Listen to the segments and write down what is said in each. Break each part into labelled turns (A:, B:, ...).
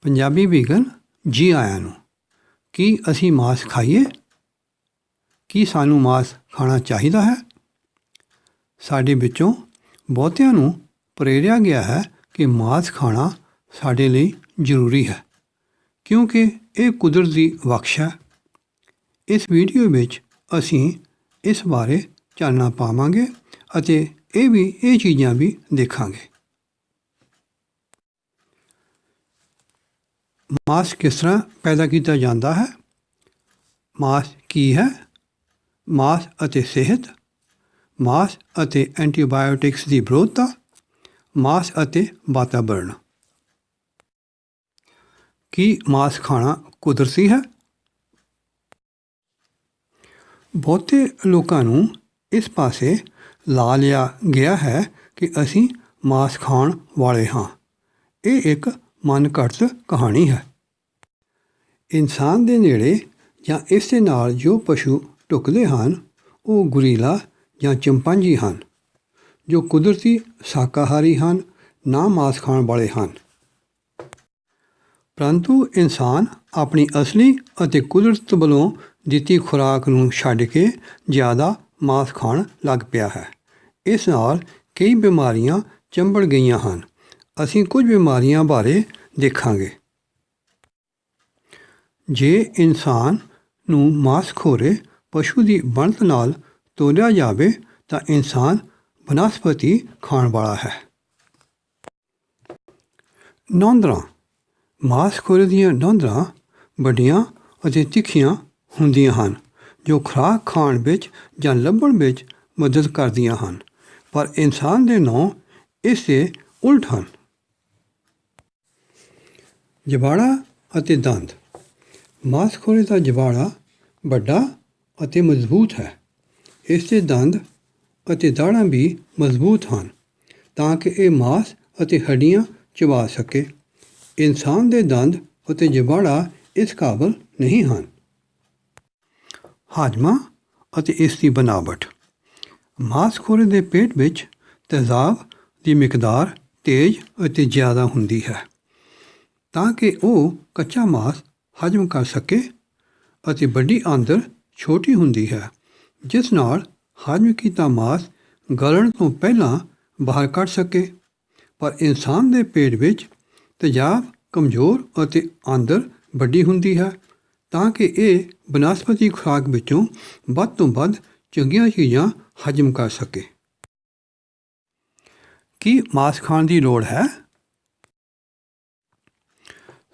A: Punjabi vegan ਜੀ ਆਇਆਂ ਨੂੰ। ਕੀ ਅਸੀਂ ਮਾਸ ਖਾਈਏ? ਕੀ ਸਾਨੂੰ ਮਾਸ ਖਾਣਾ ਚਾਹੀਦਾ ਹੈ? ਸਾਡੇ ਵਿੱਚੋਂ ਬਹੁਤਿਆਂ ਨੂੰ ਪ੍ਰੇਰਿਆ ਗਿਆ ਹੈ ਕਿ ਮਾਸ ਖਾਣਾ ਸਾਡੇ ਲਈ ਜ਼ਰੂਰੀ ਹੈ, ਕਿਉਂਕਿ ਇਹ ਕੁਦਰਤ ਦੀ ਬਖਸ਼ ਹੈ। ਇਸ ਵੀਡੀਓ ਵਿੱਚ ਅਸੀਂ ਇਸ ਬਾਰੇ ਚਾਨਣਾ ਪਾਵਾਂਗੇ ਅਤੇ ਇਹ ਚੀਜ਼ਾਂ ਵੀ ਦੇਖਾਂਗੇ। ਮਾਸ ਕਿਸ ਤਰ੍ਹਾਂ ਪੈਦਾ ਕੀਤਾ ਜਾਂਦਾ ਹੈ? ਮਾਸ ਕੀ ਹੈ? ਮਾਸ ਅਤੇ ਸਿਹਤ, ਮਾਸ ਅਤੇ ਐਂਟੀਬਾਇਓਟਿਕਸ ਦੀ ਵਿਰੋਧਤਾ, ਮਾਸ ਅਤੇ ਵਾਤਾਵਰਣ। ਕੀ ਮਾਸ ਖਾਣਾ ਕੁਦਰਤੀ ਹੈ? ਬਹੁਤੇ ਲੋਕਾਂ ਨੂੰ ਇਸ ਪਾਸੇ ਲਾ ਲਿਆ ਗਿਆ ਹੈ ਕਿ ਅਸੀਂ ਮਾਸ ਖਾਣ ਵਾਲੇ ਹਾਂ। ਇਹ ਇੱਕ ਮਨਘੜਤ ਕਹਾਣੀ ਹੈ। ਇਨਸਾਨ ਦੇ ਨੇੜੇ ਜਾਂ ਇਸ ਦੇ ਨਾਲ ਜੋ ਪਸ਼ੂ ਢੁਕਦੇ ਹਨ ਉਹ ਗੁਰੀਲਾ ਜਾਂ ਚਿੰਪਾਂਜੀ ਹਨ, ਜੋ ਕੁਦਰਤੀ ਸ਼ਾਕਾਹਾਰੀ ਹਨ, ਨਾ ਮਾਸ ਖਾਣ ਵਾਲੇ ਹਨ। ਪਰੰਤੂ ਇਨਸਾਨ ਆਪਣੀ ਅਸਲੀ ਅਤੇ ਕੁਦਰਤ ਵੱਲੋਂ ਦਿੱਤੀ ਖੁਰਾਕ ਨੂੰ ਛੱਡ ਕੇ ਜ਼ਿਆਦਾ ਮਾਸ ਖਾਣ ਲੱਗ ਪਿਆ ਹੈ। ਇਸ ਨਾਲ ਕਈ ਬਿਮਾਰੀਆਂ ਚੰਬੜ ਗਈਆਂ ਹਨ। ਅਸੀਂ ਕੁਝ ਬਿਮਾਰੀਆਂ ਬਾਰੇ ਦੇਖਾਂਗੇ। ਜੇ ਇਨਸਾਨ ਨੂੰ ਮਾਸਖੋਰੇ ਪਸ਼ੂ ਦੀ ਬਣਤ ਨਾਲ ਤੋਲਿਆ ਜਾਵੇ ਤਾਂ ਇਨਸਾਨ ਬਨਸਪਤੀ ਖਾਣ ਵਾਲਾ ਹੈ। ਨੌਂਦਰਾਂ। ਮਾਸਖੋਰੇ ਦੀਆਂ ਨੌਂਦਰਾਂ ਵੱਡੀਆਂ ਅਤੇ ਤਿੱਖੀਆਂ ਹੁੰਦੀਆਂ ਹਨ, ਜੋ ਖੁਰਾਕ ਖਾਣ ਵਿੱਚ ਜਾਂ ਲੱਭਣ ਵਿੱਚ ਮਦਦ ਕਰਦੀਆਂ ਹਨ, ਪਰ ਇਨਸਾਨ ਦੇ ਨਹੁੰ ਇਸ ਦੇ ਉਲਟ ਹਨ। ਜਬਾੜਾ ਅਤੇ ਦੰਦ। ਮਾਸਖੋਰੇ ਦਾ ਜਬਾੜਾ ਵੱਡਾ ਅਤੇ ਮਜ਼ਬੂਤ ਹੈ। ਇਸ ਦੇ ਦੰਦ ਅਤੇ ਦਾੜ੍ਹਾਂ ਵੀ ਮਜ਼ਬੂਤ ਹਨ ਤਾਂ ਕਿ ਇਹ ਮਾਸ ਅਤੇ ਹੱਡੀਆਂ ਚਬਾ ਸਕੇ। ਇਨਸਾਨ ਦੇ ਦੰਦ ਅਤੇ ਜਬਾੜਾ ਇਸ ਕਾਬਲ ਨਹੀਂ ਹਨ। ਹਾਜ਼ਮਾ ਅਤੇ ਇਸ ਦੀ ਬਣਾਵਟ। ਮਾਸਖੋਰੇ ਦੇ ਪੇਟ ਵਿੱਚ ਤੇਜ਼ਾਬ ਦੀ ਮਿਕਦਾਰ ਤੇਜ਼ ਅਤੇ ਜ਼ਿਆਦਾ ਹੁੰਦੀ ਹੈ ਤਾਂ ਕਿ ਉਹ ਕੱਚਾ ਮਾਸ ਹਜ਼ਮ ਕਰ ਸਕੇ, ਅਤੇ ਵੱਡੀ ਆਂਦਰ ਛੋਟੀ ਹੁੰਦੀ ਹੈ ਜਿਸ ਨਾਲ ਹਜ਼ਮ ਕੀਤਾ ਮਾਸ ਗਲਣ ਤੋਂ ਪਹਿਲਾਂ ਬਾਹਰ ਕੱਢ ਸਕੇ। ਪਰ ਇਨਸਾਨ ਦੇ ਪੇਟ ਵਿੱਚ ਤੇਜ਼ਾਬ ਕਮਜ਼ੋਰ ਅਤੇ ਆਂਦਰ ਵੱਡੀ ਹੁੰਦੀ ਹੈ ਤਾਂ ਕਿ ਇਹ ਬਨਸਪਤੀ ਖੁਰਾਕ ਵਿੱਚੋਂ ਵੱਧ ਤੋਂ ਵੱਧ ਚੰਗੀਆਂ ਚੀਜ਼ਾਂ ਹਜ਼ਮ ਕਰ ਸਕੇ। ਕੀ ਮਾਸ ਖਾਣ ਦੀ ਲੋੜ ਹੈ?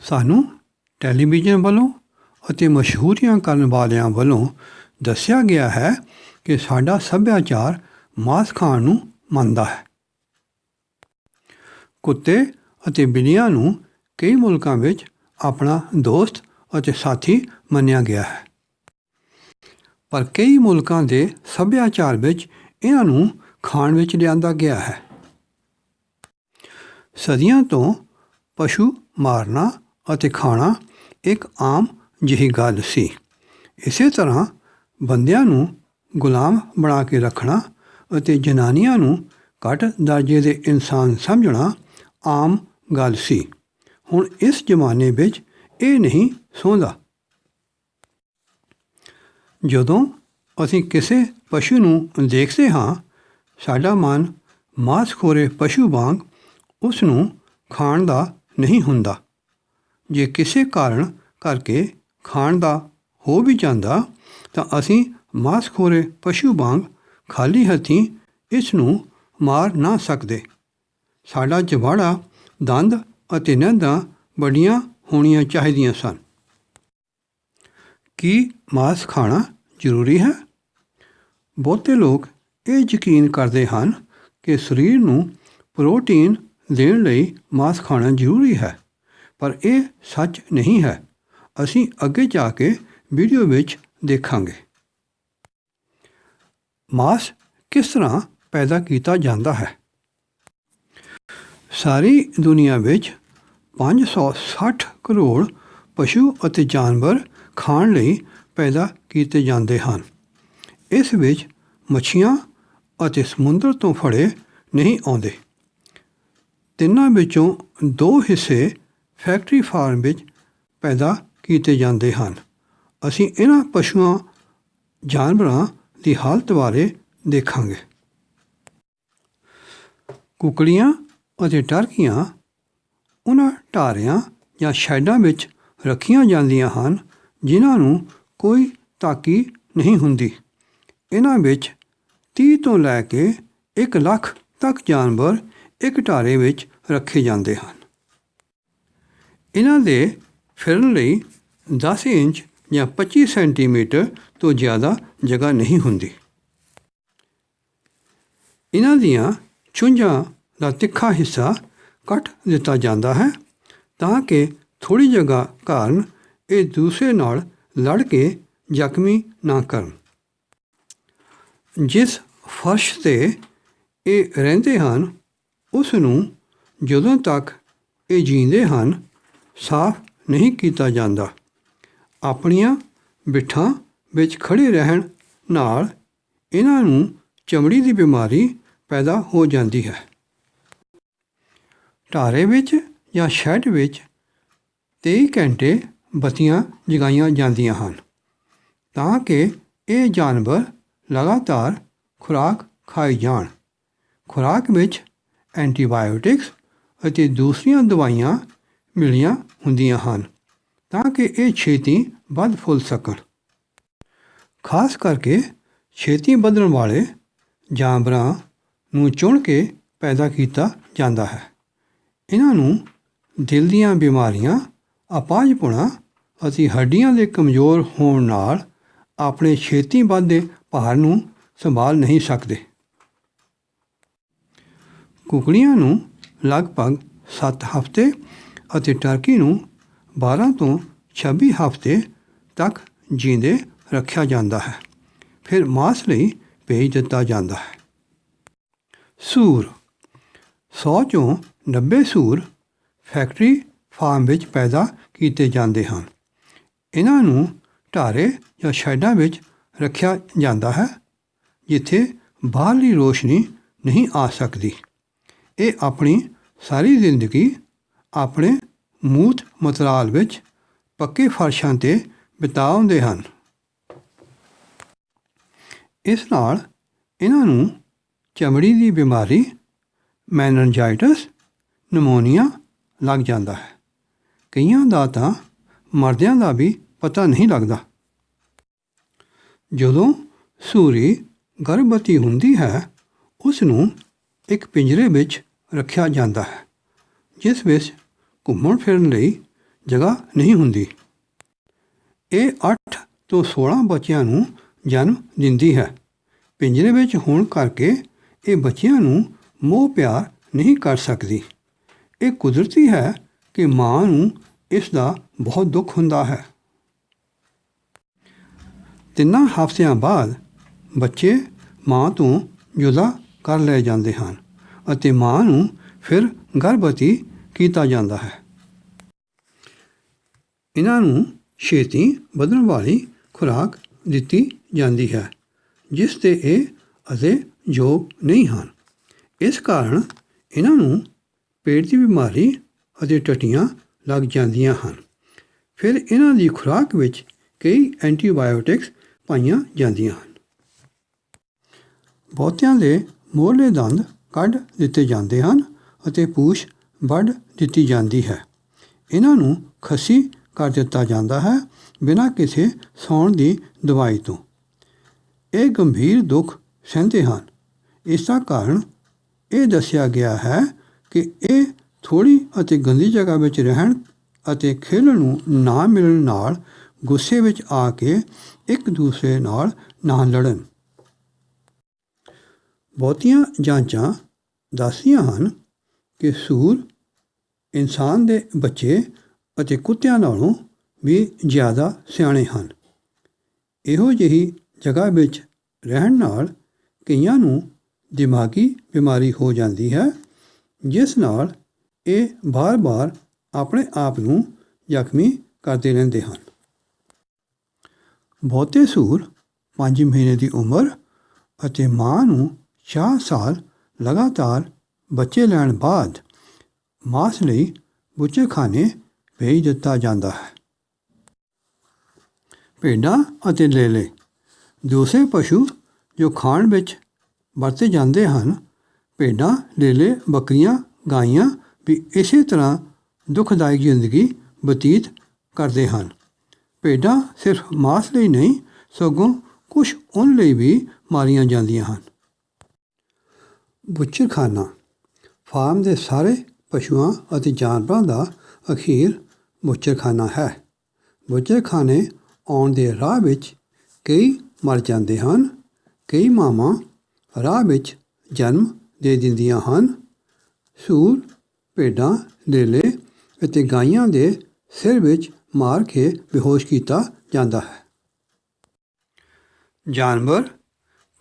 A: ਸਾਨੂੰ ਟੈਲੀਵਿਜ਼ਨ ਵੱਲੋਂ ਅਤੇ ਮਸ਼ਹੂਰੀਆਂ ਕਰਨ ਵਾਲਿਆਂ ਵੱਲੋਂ ਦੱਸਿਆ ਗਿਆ ਹੈ ਕਿ ਸਾਡਾ ਸੱਭਿਆਚਾਰ ਮਾਸ ਖਾਣ ਨੂੰ ਮੰਨਦਾ ਹੈ। ਕੁੱਤੇ ਅਤੇ ਬਿੱਲੀਆਂ ਨੂੰ ਕਈ ਮੁਲਕਾਂ ਵਿੱਚ ਆਪਣਾ ਦੋਸਤ ਅਤੇ ਸਾਥੀ ਮੰਨਿਆ ਗਿਆ ਹੈ, ਪਰ ਕਈ ਮੁਲਕਾਂ ਦੇ ਸੱਭਿਆਚਾਰ ਵਿੱਚ ਇਹਨਾਂ ਨੂੰ ਖਾਣ ਵਿੱਚ ਲਿਆਂਦਾ ਗਿਆ ਹੈ। ਸਦੀਆਂ ਤੋਂ ਪਸ਼ੂ ਮਾਰਨਾ ਅਤੇ ਖਾਣਾ ਇੱਕ ਆਮ ਜਿਹੀ ਗੱਲ ਸੀ। ਇਸੇ ਤਰ੍ਹਾਂ ਬੰਦਿਆਂ ਨੂੰ ਗੁਲਾਮ ਬਣਾ ਕੇ ਰੱਖਣਾ ਅਤੇ ਜਨਾਨੀਆਂ ਨੂੰ ਘੱਟ ਦਰਜੇ ਦੇ ਇਨਸਾਨ ਸਮਝਣਾ ਆਮ ਗੱਲ ਸੀ। ਹੁਣ ਇਸ ਜ਼ਮਾਨੇ ਵਿੱਚ ਇਹ ਨਹੀਂ ਸੌਂਦਾ। ਜਦੋਂ ਅਸੀਂ ਕਿਸੇ ਪਸ਼ੂ ਨੂੰ ਦੇਖਦੇ ਹਾਂ, ਸਾਡਾ ਮਨ ਮਾਸਖੋਰੇ ਪਸ਼ੂ ਵਾਂਗ ਉਸ ਨੂੰ ਖਾਣ ਦਾ ਨਹੀਂ ਹੁੰਦਾ। ਜੇ ਕਿਸੇ ਕਾਰਨ ਕਰਕੇ ਖਾਣ ਦਾ ਹੋ ਵੀ ਜਾਂਦਾ ਤਾਂ ਅਸੀਂ ਮਾਸਖੋਰੇ ਪਸ਼ੂ ਵਾਂਗ ਖਾਲੀ ਹੱਥੀਂ ਇਸ ਨੂੰ ਮਾਰ ਨਾ ਸਕਦੇ। ਸਾਡਾ ਜਬਾੜਾ, ਦੰਦ ਅਤੇ ਨਹੁੰਾਂ ਵੱਡੀਆਂ ਹੋਣੀਆਂ ਚਾਹੀਦੀਆਂ ਸਨ। ਕੀ ਮਾਸ ਖਾਣਾ ਜ਼ਰੂਰੀ ਹੈ? ਬਹੁਤੇ ਲੋਕ ਇਹ ਯਕੀਨ ਕਰਦੇ ਹਨ ਕਿ ਸਰੀਰ ਨੂੰ ਪ੍ਰੋਟੀਨ ਦੇਣ ਲਈ ਮਾਸ ਖਾਣਾ ਜ਼ਰੂਰੀ ਹੈ, ਪਰ ਇਹ ਸੱਚ ਨਹੀਂ ਹੈ। ਅਸੀਂ ਅੱਗੇ ਜਾ ਕੇ ਵੀਡੀਓ ਵਿੱਚ ਦੇਖਾਂਗੇ। ਮਾਸ ਕਿਸ ਤਰ੍ਹਾਂ ਪੈਦਾ ਕੀਤਾ ਜਾਂਦਾ ਹੈ? ਸਾਰੀ ਦੁਨੀਆ ਵਿੱਚ 560 ਕਰੋੜ ਪਸ਼ੂ ਅਤੇ ਜਾਨਵਰ ਖਾਣ ਲਈ ਪੈਦਾ ਕੀਤੇ ਜਾਂਦੇ ਹਨ। ਇਸ ਵਿੱਚ ਮੱਛੀਆਂ ਅਤੇ ਸਮੁੰਦਰ ਤੋਂ ਫੜੇ ਨਹੀਂ ਆਉਂਦੇ। ਤਿੰਨਾਂ ਵਿੱਚੋਂ 2 ਹਿੱਸੇ ਫੈਕਟਰੀ ਫਾਰਮ ਵਿੱਚ ਪੈਦਾ ਕੀਤੇ ਜਾਂਦੇ ਹਨ। ਅਸੀਂ ਇਹਨਾਂ ਪਸ਼ੂਆਂ ਜਾਨਵਰਾਂ ਦੀ ਹਾਲਤ ਬਾਰੇ ਦੇਖਾਂਗੇ। ਕੁੱਕੜੀਆਂ ਅਤੇ ਟਰਕੀਆਂ ਉਹਨਾਂ ਢਾਰਿਆਂ ਜਾਂ ਸ਼ੈਡਾਂ ਵਿੱਚ ਰੱਖੀਆਂ ਜਾਂਦੀਆਂ ਹਨ ਜਿਨ੍ਹਾਂ ਨੂੰ ਕੋਈ ਤਾਕੀ ਨਹੀਂ ਹੁੰਦੀ। ਇਹਨਾਂ ਵਿੱਚ 30 ਤੋਂ ਲੈ ਕੇ 1 ਲੱਖ ਤੱਕ ਜਾਨਵਰ ਇੱਕ ਢਾਰੇ ਵਿੱਚ ਰੱਖੇ ਜਾਂਦੇ ਹਨ। ਇਹਨਾਂ ਦੇ ਫਿਰਨ ਲਈ 10 ਇੰਚ ਜਾਂ 25 ਸੈਂਟੀਮੀਟਰ ਤੋਂ ਜ਼ਿਆਦਾ ਜਗ੍ਹਾ ਨਹੀਂ ਹੁੰਦੀ। ਇਹਨਾਂ ਦੀਆਂ ਚੁੰਝਾਂ ਦਾ ਤਿੱਖਾ ਹਿੱਸਾ ਕੱਟ ਦਿੱਤਾ ਜਾਂਦਾ ਹੈ ਤਾਂ ਕਿ ਥੋੜ੍ਹੀ ਜਗ੍ਹਾ ਕਾਰਨ ਇਹ ਦੂਸਰੇ ਨਾਲ ਲੜ ਕੇ ਜ਼ਖਮੀ ਨਾ ਕਰਨ। ਜਿਸ ਫਰਸ਼ 'ਤੇ ਇਹ ਰਹਿੰਦੇ ਹਨ ਉਸ ਨੂੰ ਜਦੋਂ ਤੱਕ ਇਹ ਜੀਂਦੇ ਹਨ ਸਾਫ਼ ਨਹੀਂ ਕੀਤਾ ਜਾਂਦਾ। ਆਪਣੀਆਂ ਬਿੱਠਾਂ ਵਿੱਚ ਖੜ੍ਹੇ ਰਹਿਣ ਨਾਲ ਇਹਨਾਂ ਨੂੰ ਚਮੜੀ ਦੀ ਬਿਮਾਰੀ ਪੈਦਾ ਹੋ ਜਾਂਦੀ ਹੈ। ਢਾਰੇ ਵਿੱਚ ਜਾਂ ਸ਼ੈੱਡ ਵਿੱਚ 23 ਘੰਟੇ ਬੱਤੀਆਂ ਜਗਾਈਆਂ ਜਾਂਦੀਆਂ ਹਨ ਤਾਂ ਕਿ ਇਹ ਜਾਨਵਰ ਲਗਾਤਾਰ ਖੁਰਾਕ ਖਾਈ ਜਾਣ। ਖੁਰਾਕ ਵਿੱਚ ਐਂਟੀਬਾਇਓਟਿਕਸ ਅਤੇ ਦੂਸਰੀਆਂ ਦਵਾਈਆਂ ਮਿਲੀਆਂ ਹੁੰਦੀਆਂ ਹਨ ਤਾਂ ਕਿ ਇਹ ਛੇਤੀ ਵੱਧ ਫੁੱਲ ਸਕਣ। ਖਾਸ ਕਰਕੇ ਛੇਤੀ ਵਧਣ ਵਾਲੇ ਜਾਨਵਰਾਂ ਨੂੰ ਚੁਣ ਕੇ ਪੈਦਾ ਕੀਤਾ ਜਾਂਦਾ ਹੈ। ਇਹਨਾਂ ਨੂੰ ਦਿਲ ਦੀਆਂ ਬਿਮਾਰੀਆਂ, ਅਪਾਹਜਪੁਣਾ ਅਤੇ ਹੱਡੀਆਂ ਦੇ ਕਮਜ਼ੋਰ ਹੋਣ ਨਾਲ ਆਪਣੇ ਛੇਤੀ ਵੱਧਦੇ ਭਾਰ ਨੂੰ ਸੰਭਾਲ ਨਹੀਂ ਸਕਦੇ। ਕੁੱਕੜੀਆਂ ਨੂੰ ਲਗਭਗ 7 ਹਫ਼ਤੇ ਅਤੇ ਟਰਕੀ ਨੂੰ 12 ਤੋਂ 26 ਹਫ਼ਤੇ ਤੱਕ ਜੀਂਦੇ ਰੱਖਿਆ ਜਾਂਦਾ ਹੈ। ਫਿਰ ਮਾਸ ਲਈ ਭੇਜ ਦਿੱਤਾ ਜਾਂਦਾ ਹੈ। ਸੂਰ 100 ਚੋਂ 90 ਸੂਰ ਫੈਕਟਰੀ ਫਾਰਮ ਵਿੱਚ ਪੈਦਾ ਕੀਤੇ ਜਾਂਦੇ ਹਨ। ਇਹਨਾਂ ਨੂੰ ਢਾਰੇ ਜਾਂ ਸ਼ੈਡਾਂ ਵਿੱਚ ਰੱਖਿਆ ਜਾਂਦਾ ਹੈ ਜਿੱਥੇ ਬਾਹਰਲੀ ਰੋਸ਼ਨੀ ਨਹੀਂ ਆ ਸਕਦੀ। ਇਹ ਆਪਣੀ ਸਾਰੀ ਜ਼ਿੰਦਗੀ ਆਪਣੇ ਮੂਤ ਮਤਰਾਲ ਵਿੱਚ ਪੱਕੇ ਫਰਸ਼ਾਂ 'ਤੇ ਬਿਤਾਉਂਦੇ ਹਨ। ਇਸ ਨਾਲ ਇਹਨਾਂ ਨੂੰ ਚਮੜੀ ਦੀ ਬਿਮਾਰੀ ਮੈਨਿਨਜਾਈਟਿਸ, ਨਮੂਨੀਆ ਲੱਗ ਜਾਂਦਾ ਹੈ। ਕਈਆਂ ਦਾ ਤਾਂ ਮਰਦਿਆਂ ਦਾ ਵੀ ਪਤਾ ਨਹੀਂ ਲੱਗਦਾ। ਜਦੋਂ ਸੂਰੀ ਗਰਭਵਤੀ ਹੁੰਦੀ ਹੈ ਉਸ ਨੂੰ ਇੱਕ ਪਿੰਜਰੇ ਵਿੱਚ ਰੱਖਿਆ ਜਾਂਦਾ ਹੈ ਜਿਸ ਵਿੱਚ ਘੁੰਮਣ ਫਿਰਨ ਲਈ ਜਗ੍ਹਾ ਨਹੀਂ ਹੁੰਦੀ। ਇਹ 8 ਤੋਂ 16 ਬੱਚਿਆਂ ਨੂੰ ਜਨਮ ਦਿੰਦੀ ਹੈ। ਪਿੰਜਰੇ ਵਿੱਚ ਹੋਣ ਕਰਕੇ ਇਹ ਬੱਚਿਆਂ ਨੂੰ ਮੋਹ ਪਿਆਰ ਨਹੀਂ ਕਰ ਸਕਦੀ। ਇਹ ਕੁਦਰਤੀ ਹੈ ਕਿ ਮਾਂ ਨੂੰ ਇਸ ਦਾ ਬਹੁਤ ਦੁੱਖ ਹੁੰਦਾ ਹੈ। 3 ਹਫ਼ਤਿਆਂ ਬਾਅਦ ਬੱਚੇ ਮਾਂ ਤੋਂ ਜੁਦਾ ਕਰ ਲਏ ਜਾਂਦੇ ਹਨ ਅਤੇ ਮਾਂ ਨੂੰ ਫਿਰ ਗਰਭਵਤੀ ਕੀਤਾ ਜਾਂਦਾ ਹੈ। ਇਹਨਾਂ ਨੂੰ ਛੇਤੀ ਵਧਣ ਵਾਲੀ ਖੁਰਾਕ ਦਿੱਤੀ ਜਾਂਦੀ ਹੈ ਜਿਸ 'ਤੇ ਇਹ ਅਜੇ ਯੋਗ ਨਹੀਂ ਹਨ। ਇਸ ਕਾਰਨ ਇਹਨਾਂ ਨੂੰ ਪੇਟ ਦੀ ਬਿਮਾਰੀ ਅਤੇ ਟੱਟੀਆਂ ਲੱਗ ਜਾਂਦੀਆਂ ਹਨ। ਫਿਰ ਇਹਨਾਂ ਦੀ ਖੁਰਾਕ ਵਿੱਚ ਕਈ ਐਂਟੀਬਾਇਓਟਿਕਸ ਪਾਈਆਂ ਜਾਂਦੀਆਂ ਹਨ। ਬਹੁਤਿਆਂ ਦੇ ਮੋਢਲੇ ਦੰਦ ਕੱਢ ਦਿੱਤੇ ਜਾਂਦੇ ਹਨ ਅਤੇ ਪੂਛ ਵੱਢ ਦਿੱਤੀ ਜਾਂਦੀ ਹੈ। ਇਹਨਾਂ ਨੂੰ ਖੱਸੀ ਕਰ ਦਿੱਤਾ ਜਾਂਦਾ ਹੈ ਬਿਨਾਂ ਕਿਸੇ ਸੌਣ ਦੀ ਦਵਾਈ ਤੋਂ। ਇਹ ਗੰਭੀਰ ਦੁੱਖ ਸਹਿੰਦੇ ਹਨ। ਇਸ ਦਾ ਕਾਰਨ ਇਹ ਦੱਸਿਆ ਗਿਆ ਹੈ ਕਿ ਇਹ ਥੋੜ੍ਹੀ ਅਤੇ ਗੰਦੀ ਜਗ੍ਹਾ ਵਿੱਚ ਰਹਿਣ ਅਤੇ ਖੇਡਣ ਨੂੰ ਨਾ ਮਿਲਣ ਨਾਲ ਗੁੱਸੇ ਵਿੱਚ ਆ ਕੇ ਇੱਕ ਦੂਸਰੇ ਨਾਲ ਨਾ ਲੜਨ। ਬਹੁਤੀਆਂ ਜਾਂਚਾਂ ਦੱਸਦੀਆਂ ਹਨ ਕਿ ਸੂਰ ਇਨਸਾਨ ਦੇ ਬੱਚੇ ਅਤੇ ਕੁੱਤਿਆਂ ਨਾਲੋਂ ਵੀ ਜ਼ਿਆਦਾ ਸਿਆਣੇ ਹਨ। ਇਹੋ ਜਿਹੀ ਜਗ੍ਹਾ ਵਿੱਚ ਰਹਿਣ ਨਾਲ ਕਈਆਂ ਨੂੰ ਦਿਮਾਗੀ ਬਿਮਾਰੀ ਹੋ ਜਾਂਦੀ ਹੈ ਜਿਸ ਨਾਲ ਇਹ ਬਾਰ-ਬਾਰ ਆਪਣੇ ਆਪ ਨੂੰ ਜ਼ਖਮੀ ਕਰਦੇ ਰਹਿੰਦੇ ਹਨ। ਬਹੁਤੇ ਸੂਰ 5 ਮਹੀਨੇ ਦੀ ਉਮਰ ਅਤੇ ਮਾਂ ਨੂੰ 4 ਸਾਲ ਲਗਾਤਾਰ ਬੱਚੇ ਲੈਣ ਬਾਅਦ ਮਾਸ ਲਈ ਬੁੱਚੇਖਾਨੇ ਭੇਜ ਦਿੱਤਾ ਜਾਂਦਾ ਹੈ। ਭੇਡਾਂ ਅਤੇ ਲੇਲੇ ਦੂਸਰੇ ਪਸ਼ੂ ਜੋ ਖਾਣ ਵਿੱਚ ਵਰਤੇ ਜਾਂਦੇ ਹਨ। ਭੇਡਾਂ, ਲੇਲੇ, ਬੱਕਰੀਆਂ, ਗਾਈਆਂ ਵੀ ਇਸੇ ਤਰ੍ਹਾਂ ਦੁਖਦਾਇਕ ਜ਼ਿੰਦਗੀ ਬਤੀਤ ਕਰਦੇ ਹਨ। ਭੇਡਾਂ ਸਿਰਫ ਮਾਸ ਲਈ ਨਹੀਂ ਸਗੋਂ ਕੁਝ ਉੱਨ ਲਈ ਵੀ ਮਾਰੀਆਂ ਜਾਂਦੀਆਂ ਹਨ। ਬੁੱਚਰਖਾਨਾ ਫਾਰਮ ਦੇ ਸਾਰੇ ਪਸ਼ੂਆਂ ਅਤੇ ਜਾਨਵਰਾਂ ਦਾ ਅਖੀਰ ਬੁੱਚਰਖਾਨਾ ਹੈ। ਬੁੱਚਰਖਾਨੇ ਆਉਣ ਦੇ ਰਾਹ ਵਿੱਚ ਕਈ ਮਰ ਜਾਂਦੇ ਹਨ। ਕਈ ਮਾਵਾਂ ਰਾਹ ਵਿੱਚ ਜਨਮ ਦੇ ਦਿੰਦੀਆਂ ਹਨ। ਸੂਰ, ਭੇਡਾਂ, ਲੇਲੇ ਅਤੇ ਗਾਈਆਂ ਦੇ ਸਿਰ ਵਿੱਚ ਮਾਰ ਕੇ ਬੇਹੋਸ਼ ਕੀਤਾ ਜਾਂਦਾ ਹੈ। ਜਾਨਵਰ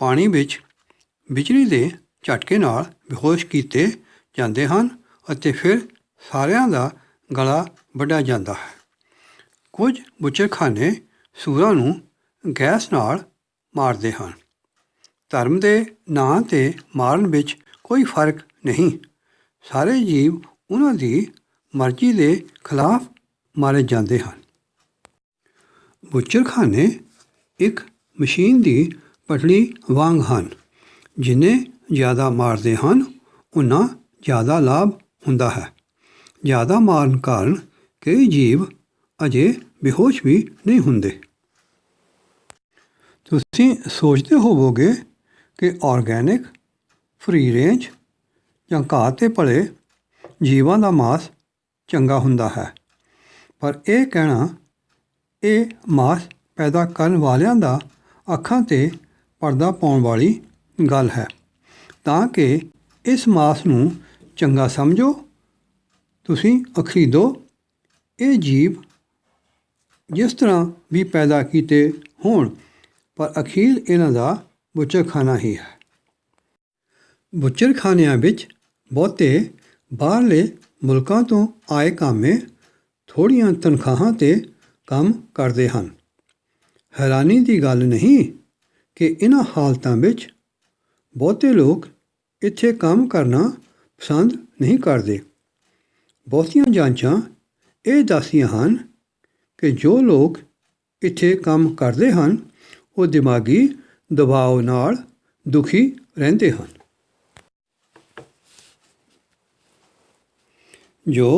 A: ਪਾਣੀ ਵਿੱਚ ਬਿਜਲੀ ਦੇ ਝਟਕੇ ਨਾਲ ਬੇਹੋਸ਼ ਕੀਤੇ ਜਾਂਦੇ ਹਨ ਅਤੇ ਫਿਰ ਸਾਰਿਆਂ ਦਾ ਗਲਾ ਵੱਢਿਆ ਜਾਂਦਾ ਹੈ। ਕੁਝ ਬੁੱਚਰਖਾਨੇ ਸੂਰਾਂ ਨੂੰ ਗੈਸ ਨਾਲ ਮਾਰਦੇ ਹਨ। ਧਰਮ ਦੇ ਨਾਂ 'ਤੇ ਮਾਰਨ ਵਿੱਚ ਕੋਈ ਫਰਕ ਨਹੀਂ। ਸਾਰੇ ਜੀਵ ਉਹਨਾਂ ਦੀ ਮਰਜ਼ੀ ਦੇ ਖਿਲਾਫ ਮਾਰੇ ਜਾਂਦੇ ਹਨ। ਬੁੱਚਰਖਾਨੇ ਇੱਕ ਮਸ਼ੀਨ ਦੀ ਪਟੜੀ ਵਾਂਗ ਹਨ। ਜਿੰਨੇ ਜ਼ਿਆਦਾ ਮਾਰਦੇ ਹਨ ਉਨਾ ਜ਼ਿਆਦਾ ਲਾਭ ਹੁੰਦਾ ਹੈ। ਜ਼ਿਆਦਾ ਮਾਰਨ ਕਾਰਨ ਕਈ ਜੀਵ ਅਜੇ ਬੇਹੋਸ਼ ਵੀ ਨਹੀਂ ਹੁੰਦੇ। ਤੁਸੀਂ ਸੋਚਦੇ ਹੋਵੋਗੇ ਕਿ ਆਰਗੈਨਿਕ, ਫ੍ਰੀ ਰੇਂਜ ਜਾਂ ਘਾਹ 'ਤੇ ਪਲੇ ਜੀਵਾਂ ਦਾ ਮਾਸ ਚੰਗਾ ਹੁੰਦਾ ਹੈ। ਪਰ ਇਹ ਕਹਿਣਾ ਇਹ ਮਾਸ ਪੈਦਾ ਕਰਨ ਵਾਲਿਆਂ ਦਾ ਅੱਖਾਂ 'ਤੇ ਪਰਦਾ ਪਾਉਣ ਵਾਲੀ ਗੱਲ ਹੈ। ਤਾਂ ਕਿ ਇਸ ਮਾਸ ਨੂੰ ਚੰਗਾ ਸਮਝੋ, ਤੁਸੀਂ ਖਰੀਦੋ। ਇਹ ਜੀਵ ਜਿਸ ਤਰ੍ਹਾਂ ਵੀ ਪੈਦਾ ਕੀਤੇ ਹੋਣ, ਪਰ ਅਖੀਰ ਇਹਨਾਂ ਦਾ ਬੁੱਚਰਖਾਨਾ ਹੀ ਹੈ। ਬੁੱਚਰਖਾਨਿਆਂ ਵਿੱਚ ਬਹੁਤੇ ਬਾਹਰਲੇ ਮੁਲਕਾਂ ਤੋਂ ਆਏ ਕਾਮੇ ਥੋੜ੍ਹੀਆਂ ਤਨਖਾਹਾਂ 'ਤੇ ਕੰਮ ਕਰਦੇ ਹਨ। ਹੈਰਾਨੀ ਦੀ ਗੱਲ ਨਹੀਂ ਕਿ ਇਹਨਾਂ ਹਾਲਤਾਂ ਵਿੱਚ ਬਹੁਤੇ ਲੋਕ ਇੱਥੇ ਕੰਮ ਕਰਨਾ ਪਸੰਦ ਨਹੀਂ ਕਰਦੇ। ਬਹੁਤੀਆਂ ਜਾਂਚਾਂ ਇਹ ਦੱਸਦੀਆਂ ਹਨ ਕਿ ਜੋ ਲੋਕ ਇੱਥੇ ਕੰਮ ਕਰਦੇ ਹਨ ਉਹ ਦਿਮਾਗੀ ਦਬਾਅ ਨਾਲ ਦੁਖੀ ਰਹਿੰਦੇ ਹਨ। ਜੋ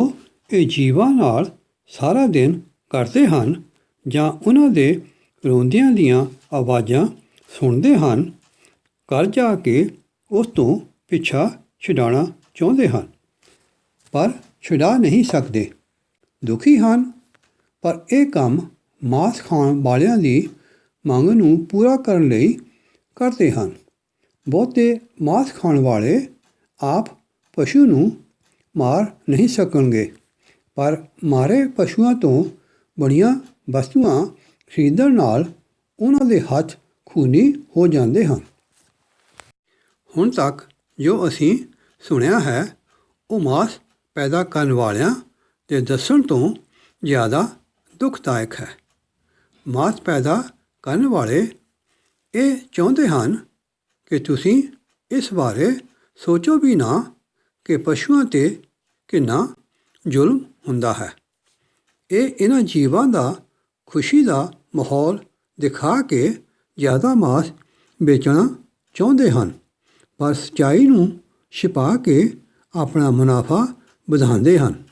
A: ਇਹ ਜੀਵਾਂ ਨਾਲ ਸਾਰਾ ਦਿਨ ਕਰਦੇ ਹਨ ਜਾਂ ਉਹਨਾਂ ਦੇ ਰੋਂਦਿਆਂ ਦੀਆਂ ਆਵਾਜ਼ਾਂ ਸੁਣਦੇ ਹਨ, ਘਰ ਜਾ ਕੇ ਉਸ ਤੋਂ ਪਿੱਛਾ ਛੁਡਾਉਣਾ ਚਾਹੁੰਦੇ ਹਨ ਪਰ ਛੁਡਾ ਨਹੀਂ ਸਕਦੇ। ਦੁਖੀ ਹਨ, ਪਰ ਇਹ ਕੰਮ ਮਾਸ ਖਾਣ ਵਾਲਿਆਂ ਦੀ ਮੰਗ ਨੂੰ ਪੂਰਾ ਕਰਨ ਲਈ ਕਰਦੇ ਹਨ। ਬਹੁਤੇ ਮਾਸ ਖਾਣ ਵਾਲੇ ਆਪ ਪਸ਼ੂ ਨੂੰ ਮਾਰ ਨਹੀਂ ਸਕਣਗੇ, ਪਰ ਮਾਰੇ ਪਸ਼ੂਆਂ ਤੋਂ ਬਣੀਆਂ ਵਸਤੂਆਂ ਖਰੀਦਣ ਨਾਲ ਉਹਨਾਂ ਦੇ ਹੱਥ ਖੂਨੀ ਹੋ ਜਾਂਦੇ ਹਨ। ਹੁਣ ਤੱਕ ਜੋ ਅਸੀਂ ਸੁਣਿਆ ਹੈ ਉਹ ਮਾਸ ਪੈਦਾ ਕਰਨ ਵਾਲਿਆਂ ਦੇ ਦੱਸਣ ਤੋਂ ਜ਼ਿਆਦਾ ਦੁਖਦਾਇਕ ਹੈ। ਮਾਸ ਪੈਦਾ ਕਰਨ ਵਾਲੇ ਇਹ ਚਾਹੁੰਦੇ ਹਨ ਕਿ ਤੁਸੀਂ ਇਸ ਬਾਰੇ ਸੋਚੋ ਵੀ ਨਾ ਕਿ ਪਸ਼ੂਆਂ 'ਤੇ ਕਿੰਨਾ ਜ਼ੁਲਮ ਹੁੰਦਾ ਹੈ। ਇਹ ਇਹਨਾਂ ਜੀਵਾਂ ਦਾ ਖੁਸ਼ੀ ਦਾ ਮਾਹੌਲ ਦਿਖਾ ਕੇ ਜ਼ਿਆਦਾ ਮਾਸ ਵੇਚਣਾ ਚਾਹੁੰਦੇ ਹਨ, ਪਰ ਸੱਚਾਈ ਨੂੰ ਛਿਪਾ ਕੇ ਆਪਣਾ ਮੁਨਾਫਾ ਵਧਾਉਂਦੇ ਹਨ।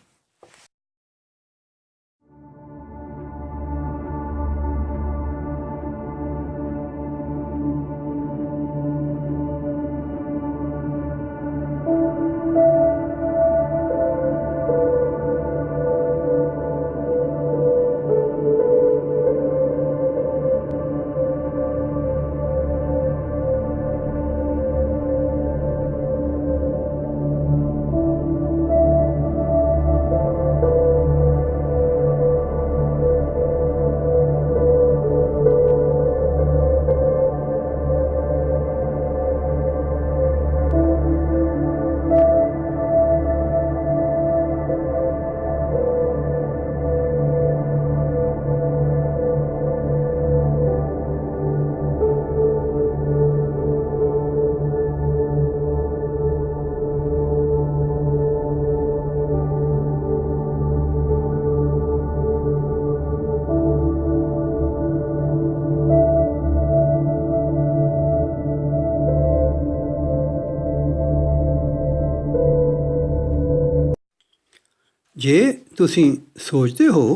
A: ਜੇ ਤੁਸੀਂ ਸੋਚਦੇ ਹੋ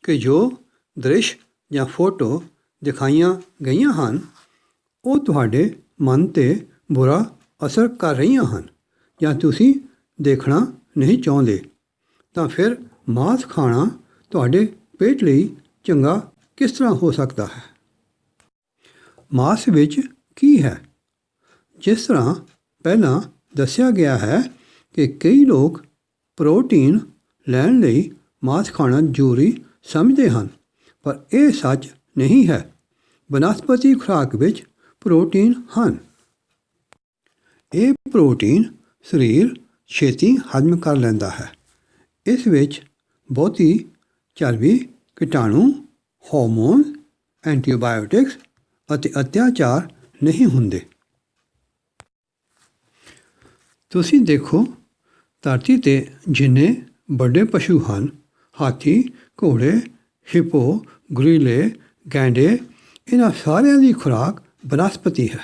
A: ਕਿ ਜੋ ਦ੍ਰਿਸ਼ ਜਾਂ ਫੋਟੋ ਦਿਖਾਈਆਂ ਗਈਆਂ ਹਨ ਉਹ ਤੁਹਾਡੇ ਮਨ 'ਤੇ ਬੁਰਾ ਅਸਰ ਕਰ ਰਹੀਆਂ ਹਨ ਜਾਂ ਤੁਸੀਂ ਦੇਖਣਾ ਨਹੀਂ ਚਾਹੁੰਦੇ, ਤਾਂ ਫਿਰ ਮਾਂਸ ਖਾਣਾ ਤੁਹਾਡੇ ਪੇਟ ਲਈ ਚੰਗਾ ਕਿਸ ਤਰ੍ਹਾਂ ਹੋ ਸਕਦਾ ਹੈ? ਮਾਂਸ ਵਿੱਚ ਕੀ ਹੈ? ਜਿਸ ਤਰ੍ਹਾਂ ਪਹਿਲਾਂ ਦੱਸਿਆ ਗਿਆ ਹੈ ਕਿ ਕਈ ਲੋਕ ਪ੍ਰੋਟੀਨ ਲੈਣ ਲਈ ਮਾਂਸ ਖਾਣਾ ਜ਼ਰੂਰੀ ਸਮਝਦੇ ਹਨ, ਪਰ ਇਹ ਸੱਚ ਨਹੀਂ ਹੈ। ਬਨਸਪਤੀ ਖੁਰਾਕ ਵਿੱਚ ਪ੍ਰੋਟੀਨ ਹਨ। ਇਹ ਪ੍ਰੋਟੀਨ ਸਰੀਰ ਛੇਤੀ ਹਜ਼ਮ ਕਰ ਲੈਂਦਾ ਹੈ। ਇਸ ਵਿੱਚ ਬਹੁਤੀ ਚਰਬੀ, ਕੀਟਾਣੂ, ਹਾਰਮੋਨ, ਐਂਟੀਬਾਇਓਟਿਕਸ ਅਤੇ ਅਤਿਆਚਾਰ ਨਹੀਂ ਹੁੰਦੇ। ਤੁਸੀਂ ਦੇਖੋ, ਧਰਤੀ 'ਤੇ ਜਿੰਨੇ ਵੱਡੇ ਪਸ਼ੂ ਹਨ, ਹਾਥੀ, ਘੋੜੇ, ਹਿਪੋ, ਗੋਰੀਲੇ, ਗੈਂਡੇ, ਇਹਨਾਂ ਸਾਰਿਆਂ ਦੀ ਖੁਰਾਕ ਬਨਸਪਤੀ ਹੈ।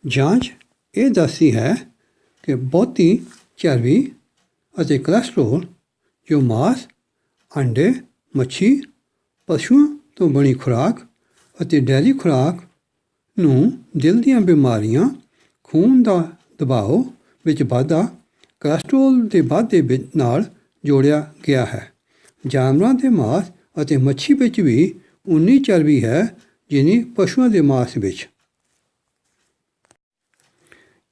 A: ਜਾਂਚ ਇਹ ਦੱਸਦੀ ਹੈ ਕਿ ਬਹੁਤੀ ਚਰਬੀ ਅਤੇ ਕੋਲੈਸਟਰੋਲ ਜੋ ਮਾਂਸ, ਅੰਡੇ, ਮੱਛੀ, ਪਸ਼ੂਆਂ ਤੋਂ ਬਣੀ ਖੁਰਾਕ ਅਤੇ ਡੇਅਰੀ ਖੁਰਾਕ ਨੂੰ ਦਿਲ ਦੀਆਂ ਬਿਮਾਰੀਆਂ, ਖੂਨ ਦਾ ਦਬਾਅ ਵਿੱਚ ਵਾਧਾ, ਕੋਲੈਸਟਰੋਲ ਦੇ ਵਾਧੇ ਨਾਲ ਜੋੜਿਆ ਗਿਆ ਹੈ। ਜਾਨਵਰਾਂ ਦੇ ਮਾਂਸ ਅਤੇ ਮੱਛੀ ਵਿੱਚ ਵੀ ਉਨੀ ਚਰਬੀ ਹੈ ਜਿੰਨੀ ਪਸ਼ੂਆਂ ਦੇ ਮਾਂਸ ਵਿੱਚ।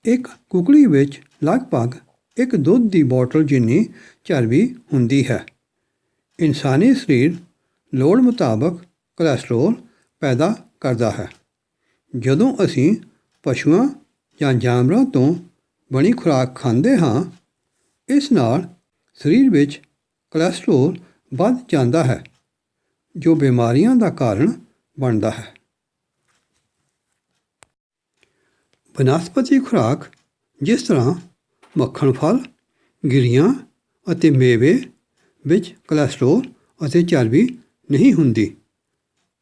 A: ਇੱਕ ਕੁਕੜੀ ਵਿੱਚ ਲਗਭਗ ਇੱਕ ਦੁੱਧ ਦੀ ਬੋਤਲ ਜਿੰਨੀ ਚਰਬੀ ਹੁੰਦੀ ਹੈ। ਇਨਸਾਨੀ ਸਰੀਰ ਲੋੜ ਮੁਤਾਬਕ ਕੋਲੈਸਟਰੋਲ ਪੈਦਾ ਕਰਦਾ ਹੈ। ਜਦੋਂ ਅਸੀਂ ਪਸ਼ੂਆਂ ਜਾਂ ਜਾਨਵਰਾਂ ਤੋਂ ਬਣੀ ਖੁਰਾਕ ਖਾਂਦੇ ਹਾਂ, ਇਸ ਨਾਲ ਸਰੀਰ ਵਿੱਚ ਕੋਲੈਸਟਰੋਲ ਵੱਧ ਜਾਂਦਾ ਹੈ ਜੋ ਬਿਮਾਰੀਆਂ ਦਾ ਕਾਰਨ ਬਣਦਾ ਹੈ। ਬਨਸਪਤੀ ਖੁਰਾਕ ਜਿਸ ਤਰ੍ਹਾਂ ਮੱਖਣ, ਫਲ, ਗਿਰੀਆਂ ਅਤੇ ਮੇਵੇ ਵਿੱਚ ਕੋਲੈਸਟਰੋਲ ਅਤੇ ਚਰਬੀ ਨਹੀਂ ਹੁੰਦੀ।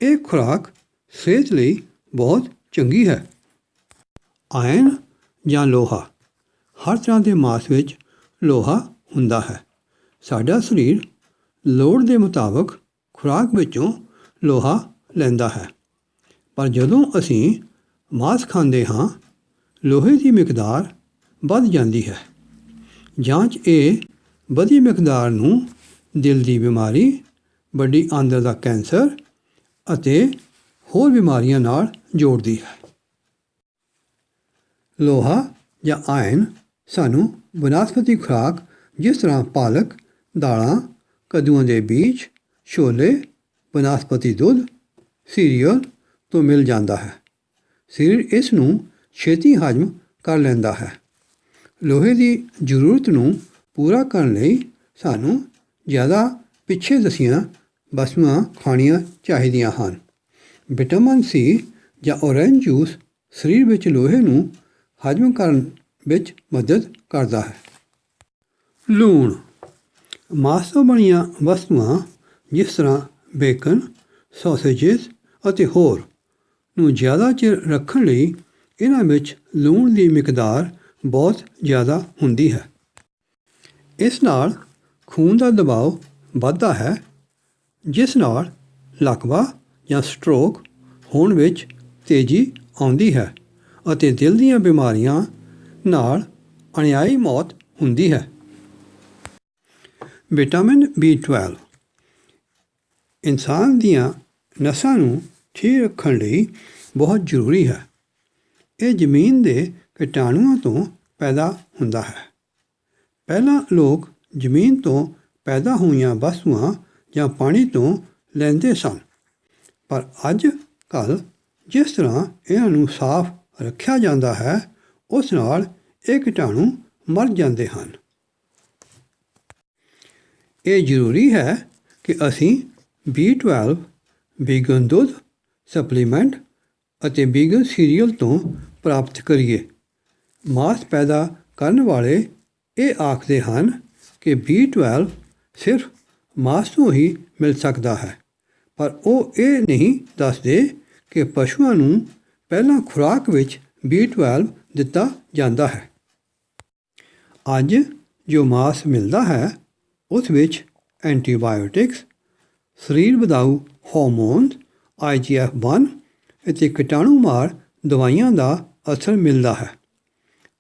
A: ਇਹ ਖੁਰਾਕ ਸਿਹਤ ਲਈ ਬਹੁਤ ਚੰਗੀ ਹੈ। ਆਇਰਨ ਜਾਂ ਲੋਹਾ, ਹਰ ਤਰ੍ਹਾਂ ਦੇ ਮਾਂਸ ਵਿੱਚ ਲੋਹਾ ਹੁੰਦਾ ਹੈ। ਸਾਡਾ ਸਰੀਰ ਲੋੜ ਦੇ ਮੁਤਾਬਕ ਖੁਰਾਕ ਵਿੱਚੋਂ ਲੋਹਾ ਲੈਂਦਾ ਹੈ, ਪਰ ਜਦੋਂ ਅਸੀਂ ਮਾਂਸ ਖਾਂਦੇ ਹਾਂ ਲੋਹੇ ਦੀ ਮਿਕਦਾਰ ਵੱਧ ਜਾਂਦੀ ਹੈ। ਜਾਂਚ ਇਹ ਵਧੀ ਮਿਕਦਾਰ ਨੂੰ ਦਿਲ ਦੀ ਬਿਮਾਰੀ, ਵੱਡੀ ਆਂਦਰ ਦਾ ਕੈਂਸਰ ਅਤੇ ਹੋਰ ਬਿਮਾਰੀਆਂ ਨਾਲ ਜੋੜਦੀ ਹੈ। ਲੋਹਾ ਜਾਂ ਆਇਰਨ ਸਾਨੂੰ ਬਨਸਪਤੀ ਖੁਰਾਕ ਜਿਸ ਤਰ੍ਹਾਂ ਪਾਲਕ, ਦਾਲਾਂ, ਕੱਦੂਆਂ ਦੇ ਬੀਜ, ਛੋਲੇ, ਬਨਸਪਤੀ ਦੁੱਧ, ਸੀਰੀਅਲ ਤੋਂ ਮਿਲ ਜਾਂਦਾ ਹੈ। ਸਰੀਰ ਇਸ ਨੂੰ ਛੇਤੀ ਹਜ਼ਮ ਕਰ ਲੈਂਦਾ ਹੈ। ਲੋਹੇ ਦੀ ਜ਼ਰੂਰਤ ਨੂੰ ਪੂਰਾ ਕਰਨ ਲਈ ਸਾਨੂੰ ਜ਼ਿਆਦਾ ਪਿੱਛੇ ਦੱਸੀਆਂ ਵਸਤੂਆਂ ਖਾਣੀਆਂ ਚਾਹੀਦੀਆਂ ਹਨ। ਵਿਟਾਮਿਨ ਸੀ ਜਾਂ ਔਰੇਂਜ ਜੂਸ ਸਰੀਰ ਵਿੱਚ ਲੋਹੇ ਨੂੰ ਹਜ਼ਮ ਕਰਨ ਵਿੱਚ ਮਦਦ ਕਰਦਾ ਹੈ। ਲੂਣ, ਮਾਂਸ ਤੋਂ ਬਣੀਆਂ ਵਸਤੂਆਂ ਜਿਸ ਤਰ੍ਹਾਂ ਬੇਕਨ, ਸੌਸੇਜਿਸ ਅਤੇ ਹੋਰ ਨੂੰ ਜ਼ਿਆਦਾ ਚਿਰ ਰੱਖਣ ਲਈ ਇਹਨਾਂ ਵਿੱਚ ਲੂਣ ਦੀ ਮਿਕਦਾਰ ਬਹੁਤ ਜ਼ਿਆਦਾ ਹੁੰਦੀ ਹੈ। ਇਸ ਨਾਲ ਖੂਨ ਦਾ ਦਬਾਅ ਵੱਧਦਾ ਹੈ, ਜਿਸ ਨਾਲ ਲਕਵਾ ਜਾਂ ਸਟ੍ਰੋਕ ਹੋਣ ਵਿੱਚ ਤੇਜ਼ੀ ਆਉਂਦੀ ਹੈ ਅਤੇ ਦਿਲ ਦੀਆਂ ਬਿਮਾਰੀਆਂ ਨਾਲ ਅਣਿਆਈ ਮੌਤ ਹੁੰਦੀ ਹੈ। ਵਿਟਾਮਿਨ B12 ਇਨਸਾਨ ਦੀਆਂ ਨਸਾਂ ਨੂੰ ਠੀਕ ਰੱਖਣ ਲਈ ਬਹੁਤ ਜ਼ਰੂਰੀ ਹੈ। ਇਹ ਜ਼ਮੀਨ ਦੇ ਕੀਟਾਣੂਆਂ ਤੋਂ ਪੈਦਾ ਹੁੰਦਾ ਹੈ। ਪਹਿਲਾਂ ਲੋਕ ਜ਼ਮੀਨ ਤੋਂ ਪੈਦਾ ਹੋਈਆਂ ਵਸਤੂਆਂ ਜਾਂ ਪਾਣੀ ਤੋਂ ਲੈਂਦੇ ਸਨ, ਪਰ ਅੱਜ ਕੱਲ੍ਹ ਜਿਸ ਤਰ੍ਹਾਂ ਇਹਨਾਂ ਨੂੰ ਸਾਫ਼ ਰੱਖਿਆ ਜਾਂਦਾ ਹੈ ਉਸ ਨਾਲ ਇਹ ਕੀਟਾਣੂ ਮਰ ਜਾਂਦੇ ਹਨ। ਇਹ ਜ਼ਰੂਰੀ ਹੈ ਕਿ ਅਸੀਂ B12 ਵੀਗਨ ਦੁੱਧ, ਸਪਲੀਮੈਂਟ ਅਤੇ ਵੀਗਨ ਸੀਰੀਅਲ ਤੋਂ ਪ੍ਰਾਪਤ ਕਰੀਏ। ਮਾਂਸ ਪੈਦਾ ਕਰਨ ਵਾਲੇ ਇਹ ਆਖਦੇ ਹਨ ਕਿ B12 ਸਿਰਫ ਮਾਂਸ ਤੋਂ ਹੀ ਮਿਲ ਸਕਦਾ ਹੈ, ਪਰ ਉਹ ਇਹ ਨਹੀਂ ਦੱਸਦੇ ਕਿ ਪਸ਼ੂਆਂ ਨੂੰ ਪਹਿਲਾਂ ਖੁਰਾਕ ਵਿੱਚ B12 ਦਿੱਤਾ ਜਾਂਦਾ ਹੈ। ਅੱਜ ਜੋ ਮਾਸ ਮਿਲਦਾ ਹੈ ਉਸ ਵਿੱਚ ਐਂਟੀਬਾਇਓਟਿਕਸ, ਸਰੀਰ ਵਧਾਊ ਹਾਰਮੋਨ IGF-1 ਅਤੇ ਕੀਟਾਣੂ ਮਾਰ ਦਵਾਈਆਂ ਦਾ ਅਸਰ ਮਿਲਦਾ ਹੈ।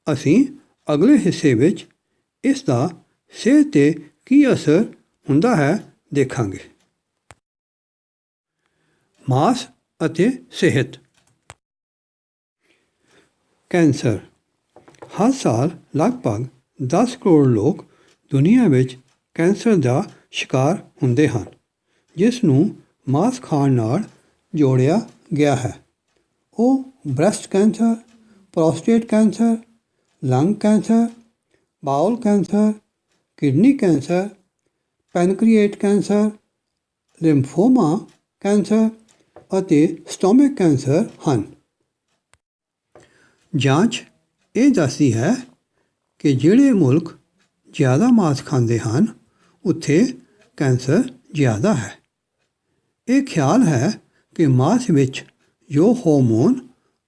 A: ਅਸੀਂ ਅਗਲੇ ਹਿੱਸੇ ਵਿੱਚ ਇਸ ਦਾ ਸਿਹਤ 'ਤੇ ਕੀ ਅਸਰ ਹੁੰਦਾ ਹੈ ਦੇਖਾਂਗੇ। ਮਾਸ ਅਤੇ ਸਿਹਤ। ਕੈਂਸਰ। ਹਰ ਸਾਲ ਲਗਭਗ 10 ਕਰੋੜ ਲੋਕ ਦੁਨੀਆ ਵਿੱਚ ਕੈਂਸਰ ਦਾ ਸ਼ਿਕਾਰ ਹੁੰਦੇ ਹਨ, ਜਿਸ ਨੂੰ ਮਾਸ ਖਾਣ ਨਾਲ ਜੋੜਿਆ ਗਿਆ ਹੈ। ਉਹ breast cancer, prostate cancer, lung cancer, bowel cancer, kidney cancer, pancreatic cancer, lymphoma cancer ਅਤੇ ਸਟੋਮਕ ਕੈਂਸਰ ਹਨ। ਜਾਂਚ ਇਹ ਦੱਸਦੀ ਹੈ ਕਿ ਜਿਹੜੇ ਮੁਲਕ ਜ਼ਿਆਦਾ ਮਾਸ ਖਾਂਦੇ ਹਨ ਉੱਥੇ ਕੈਂਸਰ ਜ਼ਿਆਦਾ ਹੈ। ਇਹ ਖਿਆਲ ਹੈ ਕਿ ਮਾਸ ਵਿੱਚ ਜੋ ਹਾਰਮੋਨ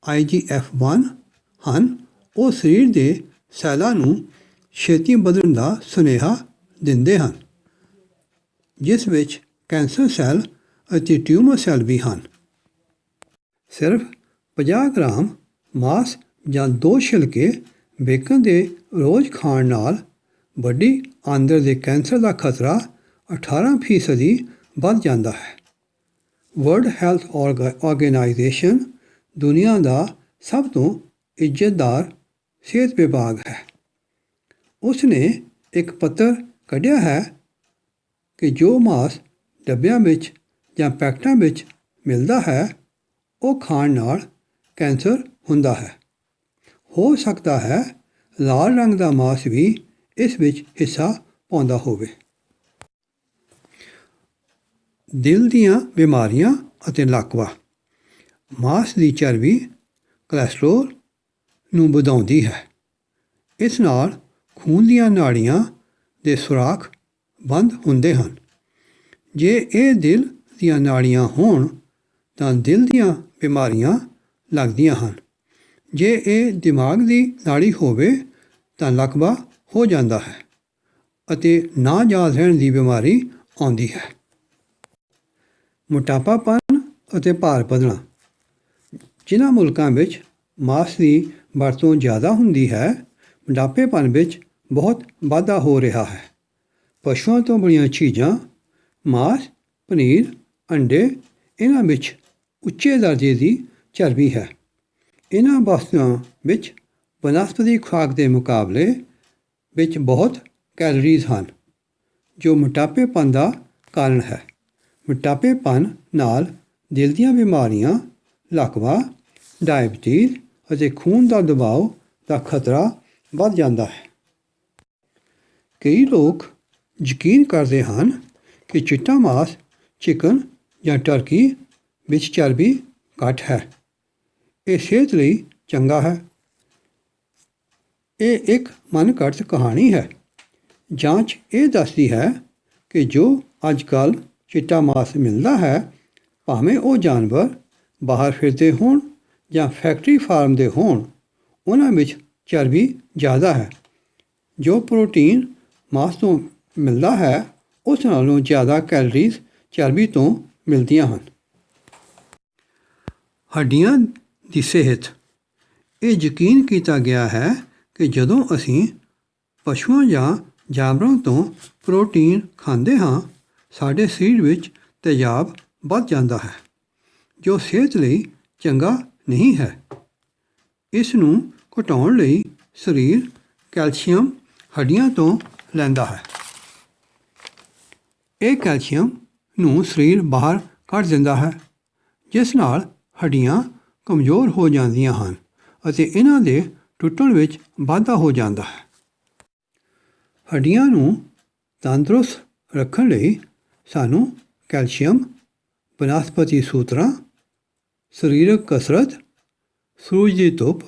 A: IGF-1 ਹਨ ਉਹ ਸਰੀਰ ਦੇ ਸੈੱਲਾਂ ਨੂੰ ਛੇਤੀ ਵਧਣ ਦਾ ਸੁਨੇਹਾ ਦਿੰਦੇ ਹਨ, ਜਿਸ ਵਿੱਚ ਕੈਂਸਰ ਸੈੱਲ ਅਤੇ ਟਿਊਮਰ ਸੈੱਲ ਵੀ ਹਨ। ਸਿਰਫ 50 ਗ੍ਰਾਮ ਮਾਸ ਜਾਂ 2 ਛਿਲਕੇ ਬੇਕਨ ਦੇ ਰੋਜ਼ ਖਾਣ ਨਾਲ ਵੱਡੀ ਆਂਦਰ ਦੇ ਕੈਂਸਰ ਦਾ ਖਤਰਾ 18% ਵੱਧ ਜਾਂਦਾ ਹੈ। ਵਰਲਡ ਹੈਲਥ ਆਰਗੇਨਾਈਜੇਸ਼ਨ ਦੁਨੀਆ ਦਾ ਸਭ ਤੋਂ ਇੱਜ਼ਤਦਾਰ ਸਿਹਤ ਵਿਭਾਗ ਹੈ। ਉਸ ਨੇ ਇੱਕ ਪੱਤਰ ਕੱਢਿਆ ਹੈ ਕਿ ਜੋ ਮਾਸ ਡੱਬਿਆਂ ਵਿੱਚ ਜਾਂ ਪੈਕਟਾਂ ਵਿੱਚ ਮਿਲਦਾ ਹੈ ਉਹ ਖਾਣ ਨਾਲ ਕੈਂਸਰ ਹੁੰਦਾ ਹੈ। ਹੋ ਸਕਦਾ ਹੈ ਲਾਲ ਰੰਗ ਦਾ ਮਾਸ ਵੀ ਇਸ ਵਿੱਚ ਹਿੱਸਾ ਪਾਉਂਦਾ ਹੋਵੇ। ਦਿਲ ਦੀਆਂ ਬਿਮਾਰੀਆਂ ਅਤੇ ਲਕਵਾ। ਮਾਸ ਦੀ ਚਰਬੀ ਕੋਲੈਸਟਰੋਲ ਨੂੰ ਵਧਾਉਂਦੀ ਹੈ। ਇਸ ਨਾਲ ਖੂਨ ਦੀਆਂ ਨਾੜੀਆਂ ਦੇ ਸੁਰਾਖ ਬੰਦ ਹੁੰਦੇ ਹਨ। ਜੇ ਇਹ ਦਿਲ ਦੀਆਂ ਨਾੜੀਆਂ ਹੋਣ ਤਾਂ ਦਿਲ ਦੀਆਂ ਬਿਮਾਰੀਆਂ ਲੱਗਦੀਆਂ ਹਨ। ਜੇ ਇਹ ਦਿਮਾਗ ਦੀ ਨਾੜੀ ਹੋਵੇ ਤਾਂ ਲਕਵਾ ਹੋ ਜਾਂਦਾ ਹੈ ਅਤੇ ਨਾ ਯਾਦ ਰਹਿਣ ਦੀ ਬਿਮਾਰੀ ਆਉਂਦੀ ਹੈ। ਮੋਟਾਪਾਪਨ ਅਤੇ ਭਾਰ ਵਧਣਾ। ਜਿਨ੍ਹਾਂ ਮੁਲਕਾਂ ਵਿੱਚ ਮਾਸ ਦੀ ਵਰਤੋਂ ਜ਼ਿਆਦਾ ਹੁੰਦੀ ਹੈ, ਮੋਟਾਪੇਪਨ ਵਿੱਚ ਬਹੁਤ ਵਾਧਾ ਹੋ ਰਿਹਾ ਹੈ। ਪਸ਼ੂਆਂ ਤੋਂ ਬਣੀਆਂ ਚੀਜ਼ਾਂ, ਮਾਸ, ਪਨੀਰ, ਅੰਡੇ, ਇਹਨਾਂ ਵਿੱਚ ਉੱਚੇ ਦਰਜੇ ਦੀ ਚਰਬੀ ਹੈ। ਇਹਨਾਂ ਵਸਤੂਆਂ ਵਿੱਚ ਬਨਸਪਤੀ ਖੁਰਾਕ ਦੇ ਮੁਕਾਬਲੇ ਵਿੱਚ ਬਹੁਤ ਕੈਲੋਰੀਜ਼ ਹਨ, ਜੋ ਮੋਟਾਪੇਪਨ ਦਾ ਕਾਰਨ ਹੈ। ਮੋਟਾਪੇਪਨ ਨਾਲ ਦਿਲ ਦੀਆਂ ਬਿਮਾਰੀਆਂ, ਲਕਵਾ, ਡਾਇਬਟੀਜ਼ ਅਤੇ ਖੂਨ ਦਾ ਦਬਾਅ ਦਾ ਖਤਰਾ ਵੱਧ ਜਾਂਦਾ ਹੈ। ਕਈ ਲੋਕ ਯਕੀਨ ਕਰਦੇ ਹਨ ਕਿ ਚਿੱਟਾ ਮਾਸ, ਚਿਕਨ ਜਾਂ ਟਰਕੀ ਵਿੱਚ ਚਰਬੀ ਘੱਟ ਹੈ। ਇਹ ਸਿਹਤ ਲਈ ਚੰਗਾ ਹੈ। ਇਹ ਇੱਕ ਮਨਘੜਤ ਕਹਾਣੀ ਹੈ। ਜਾਂਚ ਇਹ ਦੱਸਦੀ ਹੈ ਕਿ ਜੋ ਅੱਜ ਕੱਲ੍ਹ ਚਿੱਟਾ ਮਾਸ ਮਿਲਦਾ ਹੈ, ਭਾਵੇਂ ਉਹ ਜਾਨਵਰ ਬਾਹਰ ਫਿਰਦੇ ਹੋਣ ਜਾਂ ਫੈਕਟਰੀ ਫਾਰਮ ਦੇ ਹੋਣ, ਉਹਨਾਂ ਵਿੱਚ ਚਰਬੀ ਜ਼ਿਆਦਾ ਹੈ। ਜੋ ਪ੍ਰੋਟੀਨ ਮਾਸ ਤੋਂ ਮਿਲਦਾ ਹੈ ਉਸ ਨਾਲੋਂ ਜ਼ਿਆਦਾ ਕੈਲੋਰੀਜ਼ ਚਰਬੀ ਤੋਂ ਮਿਲਦੀਆਂ ਹਨ। ਹੱਡੀਆਂ ਦੀ ਸਿਹਤ। ਇਹ ਯਕੀਨ ਕੀਤਾ ਗਿਆ ਹੈ ਕਿ ਜਦੋਂ ਅਸੀਂ ਪਸ਼ੂਆਂ ਜਾਂ ਜਾਨਵਰਾਂ ਤੋਂ ਪ੍ਰੋਟੀਨ ਖਾਂਦੇ ਹਾਂ, ਸਾਡੇ ਸਰੀਰ ਵਿੱਚ ਤੇਜ਼ਾਬ ਵੱਧ ਜਾਂਦਾ ਹੈ, ਜੋ ਸਿਹਤ ਲਈ ਚੰਗਾ ਨਹੀਂ ਹੈ। ਇਸ ਨੂੰ ਘਟਾਉਣ ਲਈ ਸਰੀਰ ਕੈਲਸ਼ੀਅਮ ਹੱਡੀਆਂ ਤੋਂ ਲੈਂਦਾ ਹੈ। ਇਹ ਕੈਲਸ਼ੀਅਮ ਨੂੰ ਸਰੀਰ ਬਾਹਰ ਕੱਢ ਦਿੰਦਾ ਹੈ, ਜਿਸ ਨਾਲ ਹੱਡੀਆਂ ਕਮਜ਼ੋਰ ਹੋ ਜਾਂਦੀਆਂ ਹਨ ਅਤੇ ਇਹਨਾਂ ਦੇ ਟੁੱਟਣ ਵਿੱਚ ਵਾਧਾ ਹੋ ਜਾਂਦਾ ਹੈ। ਹੱਡੀਆਂ ਨੂੰ ਤੰਦਰੁਸਤ ਰੱਖਣ ਲਈ ਸਾਨੂੰ ਕੈਲਸ਼ੀਅਮ, ਬਨਸਪਤੀ ਸੂਤਰਾਂ, ਸਰੀਰਕ ਕਸਰਤ, ਸੂਰਜ ਦੀ ਧੁੱਪ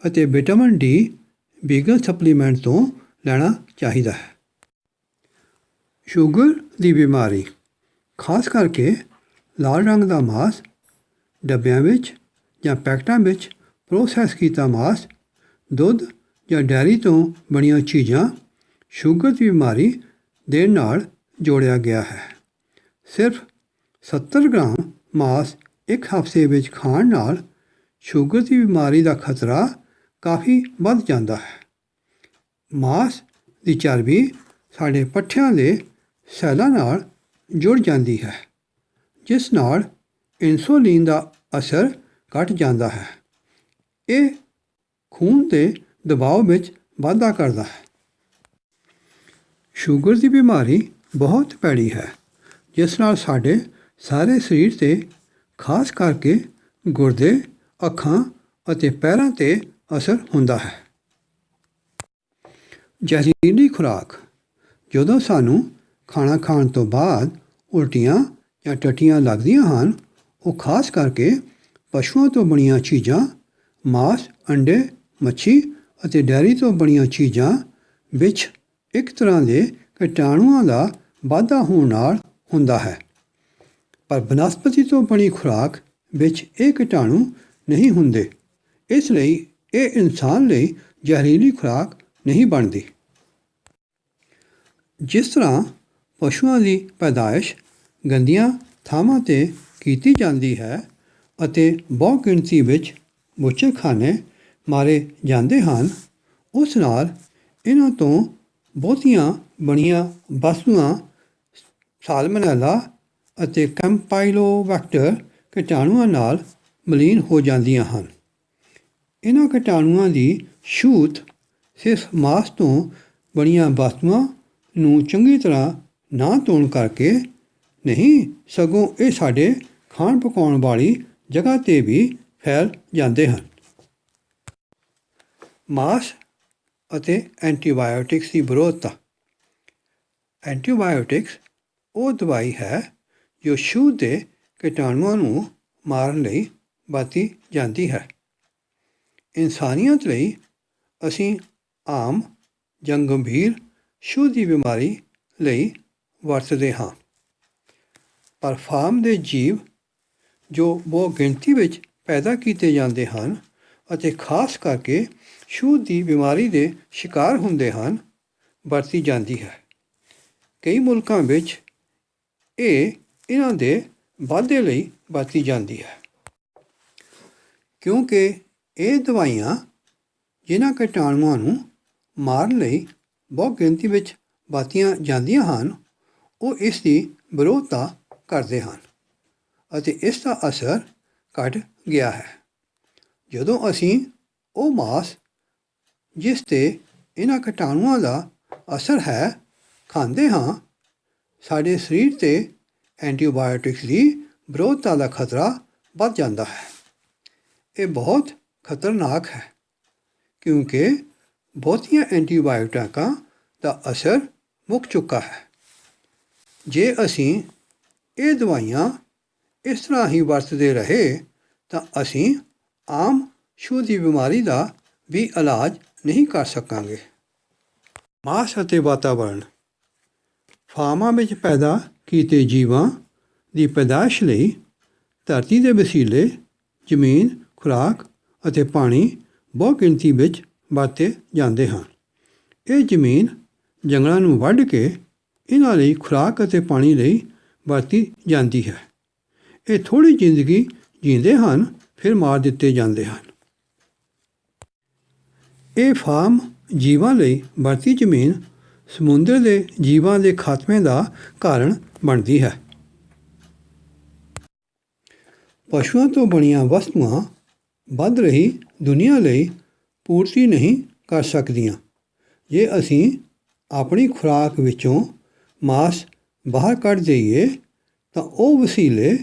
A: ਅਤੇ ਵਿਟਾਮਿਨ D ਵੀਗਨ ਸਪਲੀਮੈਂਟ ਤੋਂ ਲੈਣਾ ਚਾਹੀਦਾ ਹੈ। ਸ਼ੂਗਰ ਦੀ ਬਿਮਾਰੀ, ਖਾਸ ਕਰਕੇ ਲਾਲ ਰੰਗ ਦਾ ਮਾਸ, ਡੱਬਿਆਂ ਵਿੱਚ ਜਾਂ ਪੈਕਟਾਂ ਵਿੱਚ ਪ੍ਰੋਸੈਸ ਕੀਤਾ ਮਾਸ, ਦੁੱਧ ਜਾਂ ਡੇਅਰੀ ਤੋਂ ਬਣੀਆਂ ਚੀਜ਼ਾਂ ਸ਼ੂਗਰ ਦੀ ਬਿਮਾਰੀ ਦੇ ਨਾਲ ਜੋੜਿਆ ਗਿਆ ਹੈ। ਸਿਰਫ 70 ਗ੍ਰਾਮ ਮਾਸ ਇੱਕ ਹਫ਼ਤੇ ਵਿੱਚ ਖਾਣ ਨਾਲ ਸ਼ੂਗਰ ਦੀ ਬਿਮਾਰੀ ਦਾ ਖਤਰਾ ਕਾਫੀ ਵੱਧ ਜਾਂਦਾ ਹੈ। ਮਾਸ ਦੀ ਚਰਬੀ ਸਾਡੇ ਪੱਠਿਆਂ ਦੇ ਸੈੱਲਾਂ ਨਾਲ ਜੁੜ ਜਾਂਦੀ ਹੈ, ਜਿਸ ਨਾਲ ਇਨਸੂਲਿਨ ਦਾ ਅਸਰ ਘਟ ਜਾਂਦਾ ਹੈ। ਇਹ ਖੂਨ ਦੇ ਦਬਾਅ ਵਿੱਚ ਵਾਧਾ ਕਰਦਾ ਹੈ। ਸ਼ੂਗਰ ਦੀ ਬਿਮਾਰੀ ਬਹੁਤ ਭੈੜੀ ਹੈ, ਜਿਸ ਨਾਲ ਸਾਡੇ ਸਾਰੇ ਸਰੀਰ 'ਤੇ, ਖਾਸ ਕਰਕੇ ਗੁਰਦੇ, ਅੱਖਾਂ ਅਤੇ ਪੈਰਾਂ 'ਤੇ ਅਸਰ ਹੁੰਦਾ ਹੈ। ਜ਼ਹਿਰੀਲੀ ਖੁਰਾਕ। ਜਦੋਂ ਸਾਨੂੰ ਖਾਣਾ ਖਾਣ ਤੋਂ ਬਾਅਦ ਉਲਟੀਆਂ ਜਾਂ ਟੱਟੀਆਂ ਲੱਗਦੀਆਂ ਹਨ, ਉਹ ਖਾਸ ਕਰਕੇ ਪਸ਼ੂਆਂ ਤੋਂ ਬਣੀਆਂ ਚੀਜ਼ਾਂ, ਮਾਸ, ਅੰਡੇ, ਮੱਛੀ ਅਤੇ ਡੇਅਰੀ ਤੋਂ ਬਣੀਆਂ ਚੀਜ਼ਾਂ ਵਿੱਚ ਇੱਕ ਤਰ੍ਹਾਂ ਦੇ ਕੀਟਾਣੂਆਂ ਦਾ ਵਾਧਾ ਹੋਣ ਨਾਲ ਹੁੰਦਾ ਹੈ। ਪਰ ਬਨਸਪਤੀ ਤੋਂ ਬਣੀ ਖੁਰਾਕ ਵਿੱਚ ਇਹ ਕੀਟਾਣੂ ਨਹੀਂ ਹੁੰਦੇ, ਇਸ ਲਈ ਇਹ ਇਨਸਾਨ ਲਈ ਜ਼ਹਿਰੀਲੀ ਖੁਰਾਕ ਨਹੀਂ ਬਣਦੀ। ਜਿਸ ਤਰ੍ਹਾਂ ਪਸ਼ੂਆਂ ਦੀ ਪੈਦਾਇਸ਼ ਗੰਦੀਆਂ ਥਾਵਾਂ 'ਤੇ ਕੀਤੀ ਜਾਂਦੀ ਹੈ ਅਤੇ ਬਹੁ ਗਿਣਤੀ ਵਿੱਚ ਬੁੱਚੜਖਾਨੇ ਮਾਰੇ ਜਾਂਦੇ ਹਨ, ਉਸ ਨਾਲ ਇਹਨਾਂ ਤੋਂ ਬਹੁਤੀਆਂ ਬਣੀਆਂ ਵਸਤੂਆਂ ਸਾਲਮੋਨੈਲਾ ਅਤੇ ਕੈਂਪਾਈਲੋਬੈਕਟਰ ਕੀਟਾਣੂਆਂ ਨਾਲ ਮਲੀਨ ਹੋ ਜਾਂਦੀਆਂ ਹਨ। ਇਹਨਾਂ ਕੀਟਾਣੂਆਂ ਦੀ ਛੂਤ ਸਿਰਫ ਮਾਸ ਤੋਂ ਬਣੀਆਂ ਵਸਤੂਆਂ ਨੂੰ ਚੰਗੀ ਤਰ੍ਹਾਂ ਨਾ ਧੋਣ ਕਰਕੇ ਨਹੀਂ, ਸਗੋਂ ਇਹ ਸਾਡੇ ਖਾਣ ਪਕਾਉਣ ਵਾਲੀ ਜਗ੍ਹਾ 'ਤੇ ਵੀ ਫੈਲ ਜਾਂਦੇ ਹਨ। ਮਾਸ ਅਤੇ ਐਂਟੀਬਾਇਓਟਿਕਸ ਦੀ ਵਿਰੋਧਤਾ। ਐਂਟੀਬਾਇਓਟਿਕਸ ਉਹ ਦਵਾਈ ਹੈ ਜੋ ਛੂਤ ਦੇ ਕੀਟਾਣੂਆਂ ਨੂੰ ਮਾਰਨ ਲਈ ਵਰਤੀ ਜਾਂਦੀ ਹੈ। ਇਨਸਾਨੀਅਤ ਲਈ ਅਸੀਂ ਆਮ ਜਾਂ ਗੰਭੀਰ ਛੂਤ ਦੀ ਬਿਮਾਰੀ ਲਈ ਵਰਤਦੇ ਹਾਂ, ਪਰ ਫਾਰਮ ਦੇ ਜੀਵ ਜੋ ਬਹੁਤ ਗਿਣਤੀ ਵਿੱਚ ਪੈਦਾ ਕੀਤੇ ਜਾਂਦੇ ਹਨ ਅਤੇ ਖਾਸ ਕਰਕੇ ਛੂਤ ਦੀ ਬਿਮਾਰੀ ਦੇ ਸ਼ਿਕਾਰ ਹੁੰਦੇ ਹਨ, ਵਰਤੀ ਜਾਂਦੀ ਹੈ। ਕਈ ਮੁਲਕਾਂ ਵਿੱਚ ਇਹ ਇਹਨਾਂ ਦੇ ਵਾਧੇ ਲਈ ਵਰਤੀ ਜਾਂਦੀ ਹੈ, ਕਿਉਂਕਿ ਇਹ ਦਵਾਈਆਂ ਜਿਨ੍ਹਾਂ ਕੀਟਾਣੂਆਂ ਨੂੰ ਮਾਰਨ ਲਈ ਬਹੁਤ ਗਿਣਤੀ ਵਿੱਚ ਵਰਤੀਆਂ ਜਾਂਦੀਆਂ ਹਨ, ਉਹ ਇਸ ਦੀ ਵਿਰੋਧਤਾ ਕਰਦੇ ਹਨ ਅਤੇ ਇਸ ਦਾ ਅਸਰ ਘਟ ਗਿਆ ਹੈ। ਜਦੋਂ ਅਸੀਂ ਉਹ ਮਾਸ ਜਿਸ 'ਤੇ ਇਹਨਾਂ ਕੀਟਾਣੂਆਂ ਦਾ ਅਸਰ ਹੈ ਖਾਂਦੇ ਹਾਂ, ਸਾਡੇ ਸਰੀਰ 'ਤੇ ਐਂਟੀਬਾਇਓਟਿਕਸ ਦੀ ਵਿਰੋਧਤਾ ਦਾ ਖਤਰਾ ਵੱਧ ਜਾਂਦਾ ਹੈ। ਇਹ ਬਹੁਤ ਖਤਰਨਾਕ ਹੈ, ਕਿਉਂਕਿ ਬਹੁਤੀਆਂ ਐਂਟੀਬਾਇਓਟਿਕਾਂ ਦਾ ਅਸਰ ਮੁੱਕ ਚੁੱਕਾ ਹੈ। ਜੇ ਅਸੀਂ ਇਹ ਦਵਾਈਆਂ ਇਸ ਤਰ੍ਹਾਂ ਹੀ ਵਰਤਦੇ ਰਹੇ ਤਾਂ ਅਸੀਂ ਆਮ ਛੂਤ ਦੀ ਬਿਮਾਰੀ ਦਾ ਵੀ ਇਲਾਜ ਨਹੀਂ ਕਰ ਸਕਾਂਗੇ। ਮਾਸ ਅਤੇ ਵਾਤਾਵਰਣ। ਫਾਰਮਾਂ ਵਿੱਚ ਪੈਦਾ ਕੀਤੇ ਜੀਵਾਂ ਦੀ ਪੈਦਾਇਸ਼ ਲਈ ਧਰਤੀ ਦੇ ਵਸੀਲੇ, ਜ਼ਮੀਨ, ਖੁਰਾਕ ਅਤੇ ਪਾਣੀ ਬਹੁ ਗਿਣਤੀ ਵਿੱਚ ਵਰਤੇ ਜਾਂਦੇ ਹਨ। ਇਹ ਜ਼ਮੀਨ ਜੰਗਲਾਂ ਨੂੰ ਵੱਢ ਕੇ ਇਹਨਾਂ ਲਈ ਖੁਰਾਕ ਅਤੇ ਪਾਣੀ ਲਈ ਵਰਤੀ ਜਾਂਦੀ ਹੈ। ਇਹ ਥੋੜ੍ਹੀ ਜ਼ਿੰਦਗੀ ਜੀਂਦੇ ਹਨ, ਫਿਰ ਮਾਰ ਦਿੱਤੇ ਜਾਂਦੇ ਹਨ। ਇਹ ਫਾਰਮ ਜੀਵਾਂ ਲਈ ਵਰਤੀ ਜ਼ਮੀਨ ਸਮੁੰਦਰ ਦੇ ਜੀਵਾਂ ਦੇ ਖਾਤਮੇ ਦਾ ਕਾਰਨ ਬਣਦੀ ਹੈ। ਪਸ਼ੂਆਂ ਤੋਂ ਬਣੀਆਂ ਵਸਤੂਆਂ ਵੱਧ ਰਹੀ ਦੁਨੀਆ ਲਈ ਪੂਰਤੀ ਨਹੀਂ ਕਰ ਸਕਦੀਆਂ। ਜੇ ਅਸੀਂ ਆਪਣੀ ਖੁਰਾਕ ਵਿੱਚੋਂ ਮਾਸ ਬਾਹਰ ਕੱਢ ਦੇਈਏ ਤਾਂ ਉਹ ਵਸੀਲੇ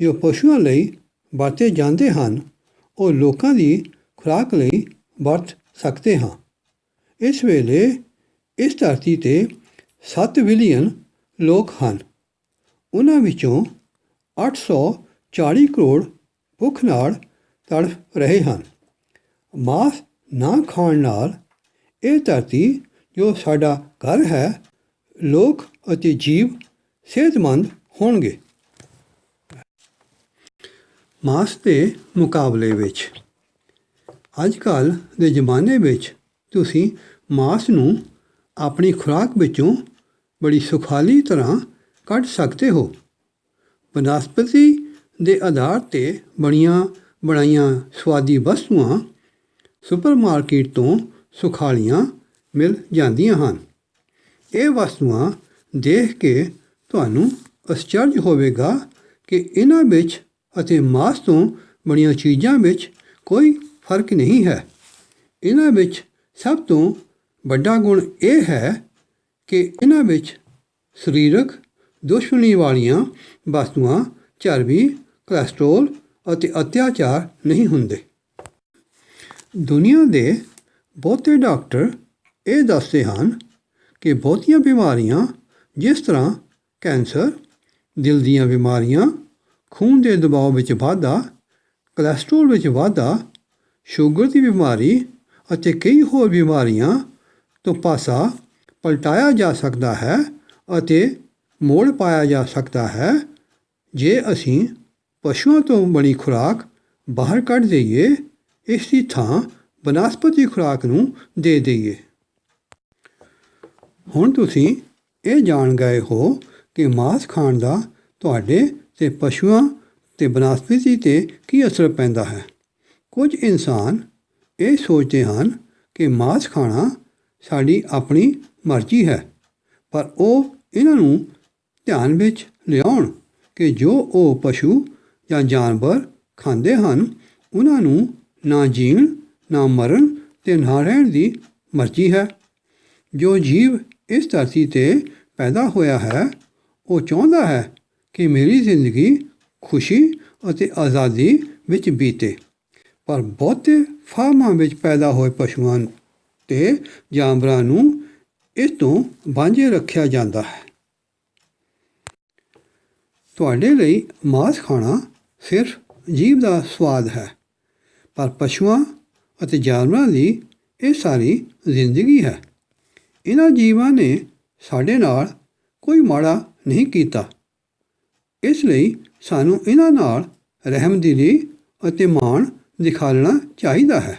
A: ਜੋ ਪਸ਼ੂਆਂ ਲਈ ਵਰਤੇ ਜਾਂਦੇ ਹਨ, ਉਹ ਲੋਕਾਂ ਦੀ ਖੁਰਾਕ ਲਈ ਵਰਤ ਸਕਦੇ ਹਾਂ। ਇਸ ਵੇਲੇ ਇਸ ਧਰਤੀ 'ਤੇ 7 ਬਿਲੀਅਨ ਲੋਕ ਹਨ। ਉਹਨਾਂ ਵਿੱਚੋਂ 840 ਕਰੋੜ ਭੁੱਖ ਨਾਲ ਤੜਫ ਰਹੇ ਹਨ। ਮਾਸ ਨਾ ਖਾਣ ਨਾਲ ਇਹ ਧਰਤੀ ਜੋ ਸਾਡਾ ਘਰ ਹੈ, ਲੋਕ ਅਤੇ ਜੀਵ ਸਿਹਤਮੰਦ ਹੋਣਗੇ। ਮਾਸ ਦੇ ਮੁਕਾਬਲੇ ਵਿੱਚ ਅੱਜ ਕੱਲ੍ਹ ਦੇ ਜ਼ਮਾਨੇ ਵਿੱਚ ਤੁਸੀਂ ਮਾਸ ਨੂੰ ਆਪਣੀ ਖੁਰਾਕ ਵਿੱਚੋਂ ਬੜੀ ਸੁਖਾਲੀ ਤਰ੍ਹਾਂ ਕੱਢ ਸਕਦੇ ਹੋ। ਬਨਸਪਤੀ ਦੇ ਆਧਾਰ 'ਤੇ ਬਣਾਈਆਂ ਸੁਆਦੀ ਵਸਤੂਆਂ ਸੁਪਰਮਾਰਕੀਟ ਤੋਂ ਸੁਖਾਲੀਆਂ ਮਿਲ ਜਾਂਦੀਆਂ ਹਨ। ਇਹ ਵਸਤੂਆਂ ਦੇਖ ਕੇ ਤੁਹਾਨੂੰ ਅਚਰਜ ਹੋਵੇਗਾ ਕਿ ਇਹਨਾਂ ਵਿੱਚ ਅਤੇ ਮਾਸ ਤੋਂ ਬਣੀਆਂ ਚੀਜ਼ਾਂ ਵਿੱਚ ਕੋਈ ਫਰਕ ਨਹੀਂ ਹੈ। ਇਹਨਾਂ ਵਿੱਚ ਸਭ ਤੋਂ ਵੱਡਾ ਗੁਣ ਇਹ ਹੈ ਕਿ ਇਹਨਾਂ ਵਿੱਚ ਸਰੀਰਕ ਦੁਸ਼ਮਣੀ ਵਾਲੀਆਂ ਵਸਤੂਆਂ, ਚਰਬੀ, ਕੋਲੈਸਟਰੋਲ ਅਤੇ ਅਤਿਆਚਾਰ ਨਹੀਂ ਹੁੰਦੇ। ਦੁਨੀਆ ਦੇ ਬਹੁਤੇ ਡਾਕਟਰ ਇਹ ਦੱਸਦੇ ਹਨ ਕਿ ਬਹੁਤੀਆਂ ਬਿਮਾਰੀਆਂ ਜਿਸ ਤਰ੍ਹਾਂ ਕੈਂਸਰ, ਦਿਲ ਦੀਆਂ ਬਿਮਾਰੀਆਂ, ਖੂਨ ਦੇ ਦਬਾਅ ਵਿੱਚ ਵਾਧਾ, ਕੋਲੈਸਟਰੋਲ ਵਿੱਚ ਵਾਧਾ, ਸ਼ੂਗਰ ਦੀ ਬਿਮਾਰੀ ਅਤੇ ਕਈ ਹੋਰ ਬਿਮਾਰੀਆਂ ਤੋਂ ਪਾਸਾ ਪਲਟਾਇਆ ਜਾ ਸਕਦਾ ਹੈ ਅਤੇ ਮੋੜ ਪਾਇਆ ਜਾ ਸਕਦਾ ਹੈ ਜੇ ਅਸੀਂ ਪਸ਼ੂਆਂ ਤੋਂ ਬਣੀ ਖੁਰਾਕ ਬਾਹਰ ਕੱਢ ਦੇਈਏ, ਇਸ ਦੀ ਥਾਂ ਬਨਸਪਤੀ ਖੁਰਾਕ ਨੂੰ ਦੇ ਦੇਈਏ। ਹੁਣ ਤੁਸੀਂ ਇਹ ਜਾਣ ਗਏ ਹੋ ਕਿ ਮਾਸ ਖਾਣ ਦਾ ਤੁਹਾਡੇ ਅਤੇ ਪਸ਼ੂਆਂ ਅਤੇ ਬਨਸਪਤੀ 'ਤੇ ਕੀ ਅਸਰ ਪੈਂਦਾ ਹੈ। ਕੁਝ ਇਨਸਾਨ ਇਹ ਸੋਚਦੇ ਹਨ ਕਿ ਮਾਸ ਖਾਣਾ ਸਾਡੀ ਆਪਣੀ ਮਰਜ਼ੀ ਹੈ, ਪਰ ਉਹ ਇਹਨਾਂ ਨੂੰ ਧਿਆਨ ਵਿੱਚ ਲਿਆਉਣ ਕਿ ਜੋ ਉਹ ਪਸ਼ੂ ਜਾਂ ਜਾਨਵਰ ਖਾਂਦੇ ਹਨ, ਉਹਨਾਂ ਨੂੰ ਨਾ ਜੀਣ, ਨਾ ਮਰਨ ਅਤੇ ਨਾ ਰਹਿਣ ਦੀ ਮਰਜ਼ੀ ਹੈ। ਜੋ ਜੀਵ ਇਸ ਧਰਤੀ 'ਤੇ ਪੈਦਾ ਹੋਇਆ ਹੈ, ਉਹ ਚਾਹੁੰਦਾ ਹੈ ਕਿ ਮੇਰੀ ਜ਼ਿੰਦਗੀ ਖੁਸ਼ੀ ਅਤੇ ਆਜ਼ਾਦੀ ਵਿੱਚ ਬੀਤੇ, ਪਰ ਬਹੁਤੇ ਫਾਰਮਾਂ ਵਿੱਚ ਪੈਦਾ ਹੋਏ ਪਸ਼ੂਆਂ ਅਤੇ ਜਾਨਵਰਾਂ ਨੂੰ ਇਸ ਤੋਂ ਵਾਂਝੇ ਰੱਖਿਆ ਜਾਂਦਾ ਹੈ। ਤੁਹਾਡੇ ਲਈ ਮਾਸ ਖਾਣਾ ਸਿਰਫ ਜੀਭ ਦਾ ਸਵਾਦ ਹੈ, ਪਰ ਪਸ਼ੂਆਂ ਅਤੇ ਜਾਨਵਰਾਂ ਦੀ ਇਹ ਸਾਰੀ ਜ਼ਿੰਦਗੀ ਹੈ। ਇਹਨਾਂ ਜੀਵਾਂ ਨੇ ਸਾਡੇ ਨਾਲ ਕੋਈ ਮਾੜਾ ਨਹੀਂ ਕੀਤਾ, ਇਸ ਲਈ ਸਾਨੂੰ ਇਹਨਾਂ ਨਾਲ ਰਹਿਮਦਿਲੀ ਅਤੇ ਮਾਣ ਦਿਖਾਉਣਾ ਚਾਹੀਦਾ ਹੈ।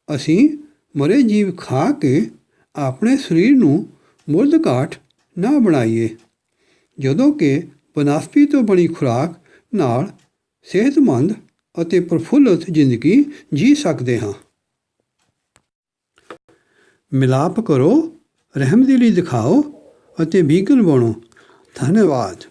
A: ਅਸੀਂ ਮਰੇ ਜੀਵ ਖਾ ਕੇ ਆਪਣੇ ਸਰੀਰ ਨੂੰ ਮੁਰਦਘਾਟ ਨਾ ਬਣਾਈਏ, ਜਦੋਂ ਕਿ ਬਨਸਪਤੀ ਤੋਂ ਬਣੀ ਖੁਰਾਕ ਨਾਲ ਸਿਹਤਮੰਦ ਅਤੇ ਪ੍ਰਫੁੱਲਤ ਜ਼ਿੰਦਗੀ ਜੀ ਸਕਦੇ ਹਾਂ। ਮਿਲਾਪ ਕਰੋ, ਰਹਿਮਦਿਲੀ ਦਿਖਾਓ ਅਤੇ ਵੀਗਨ ਬਣੋ। ਧੰਨਵਾਦ।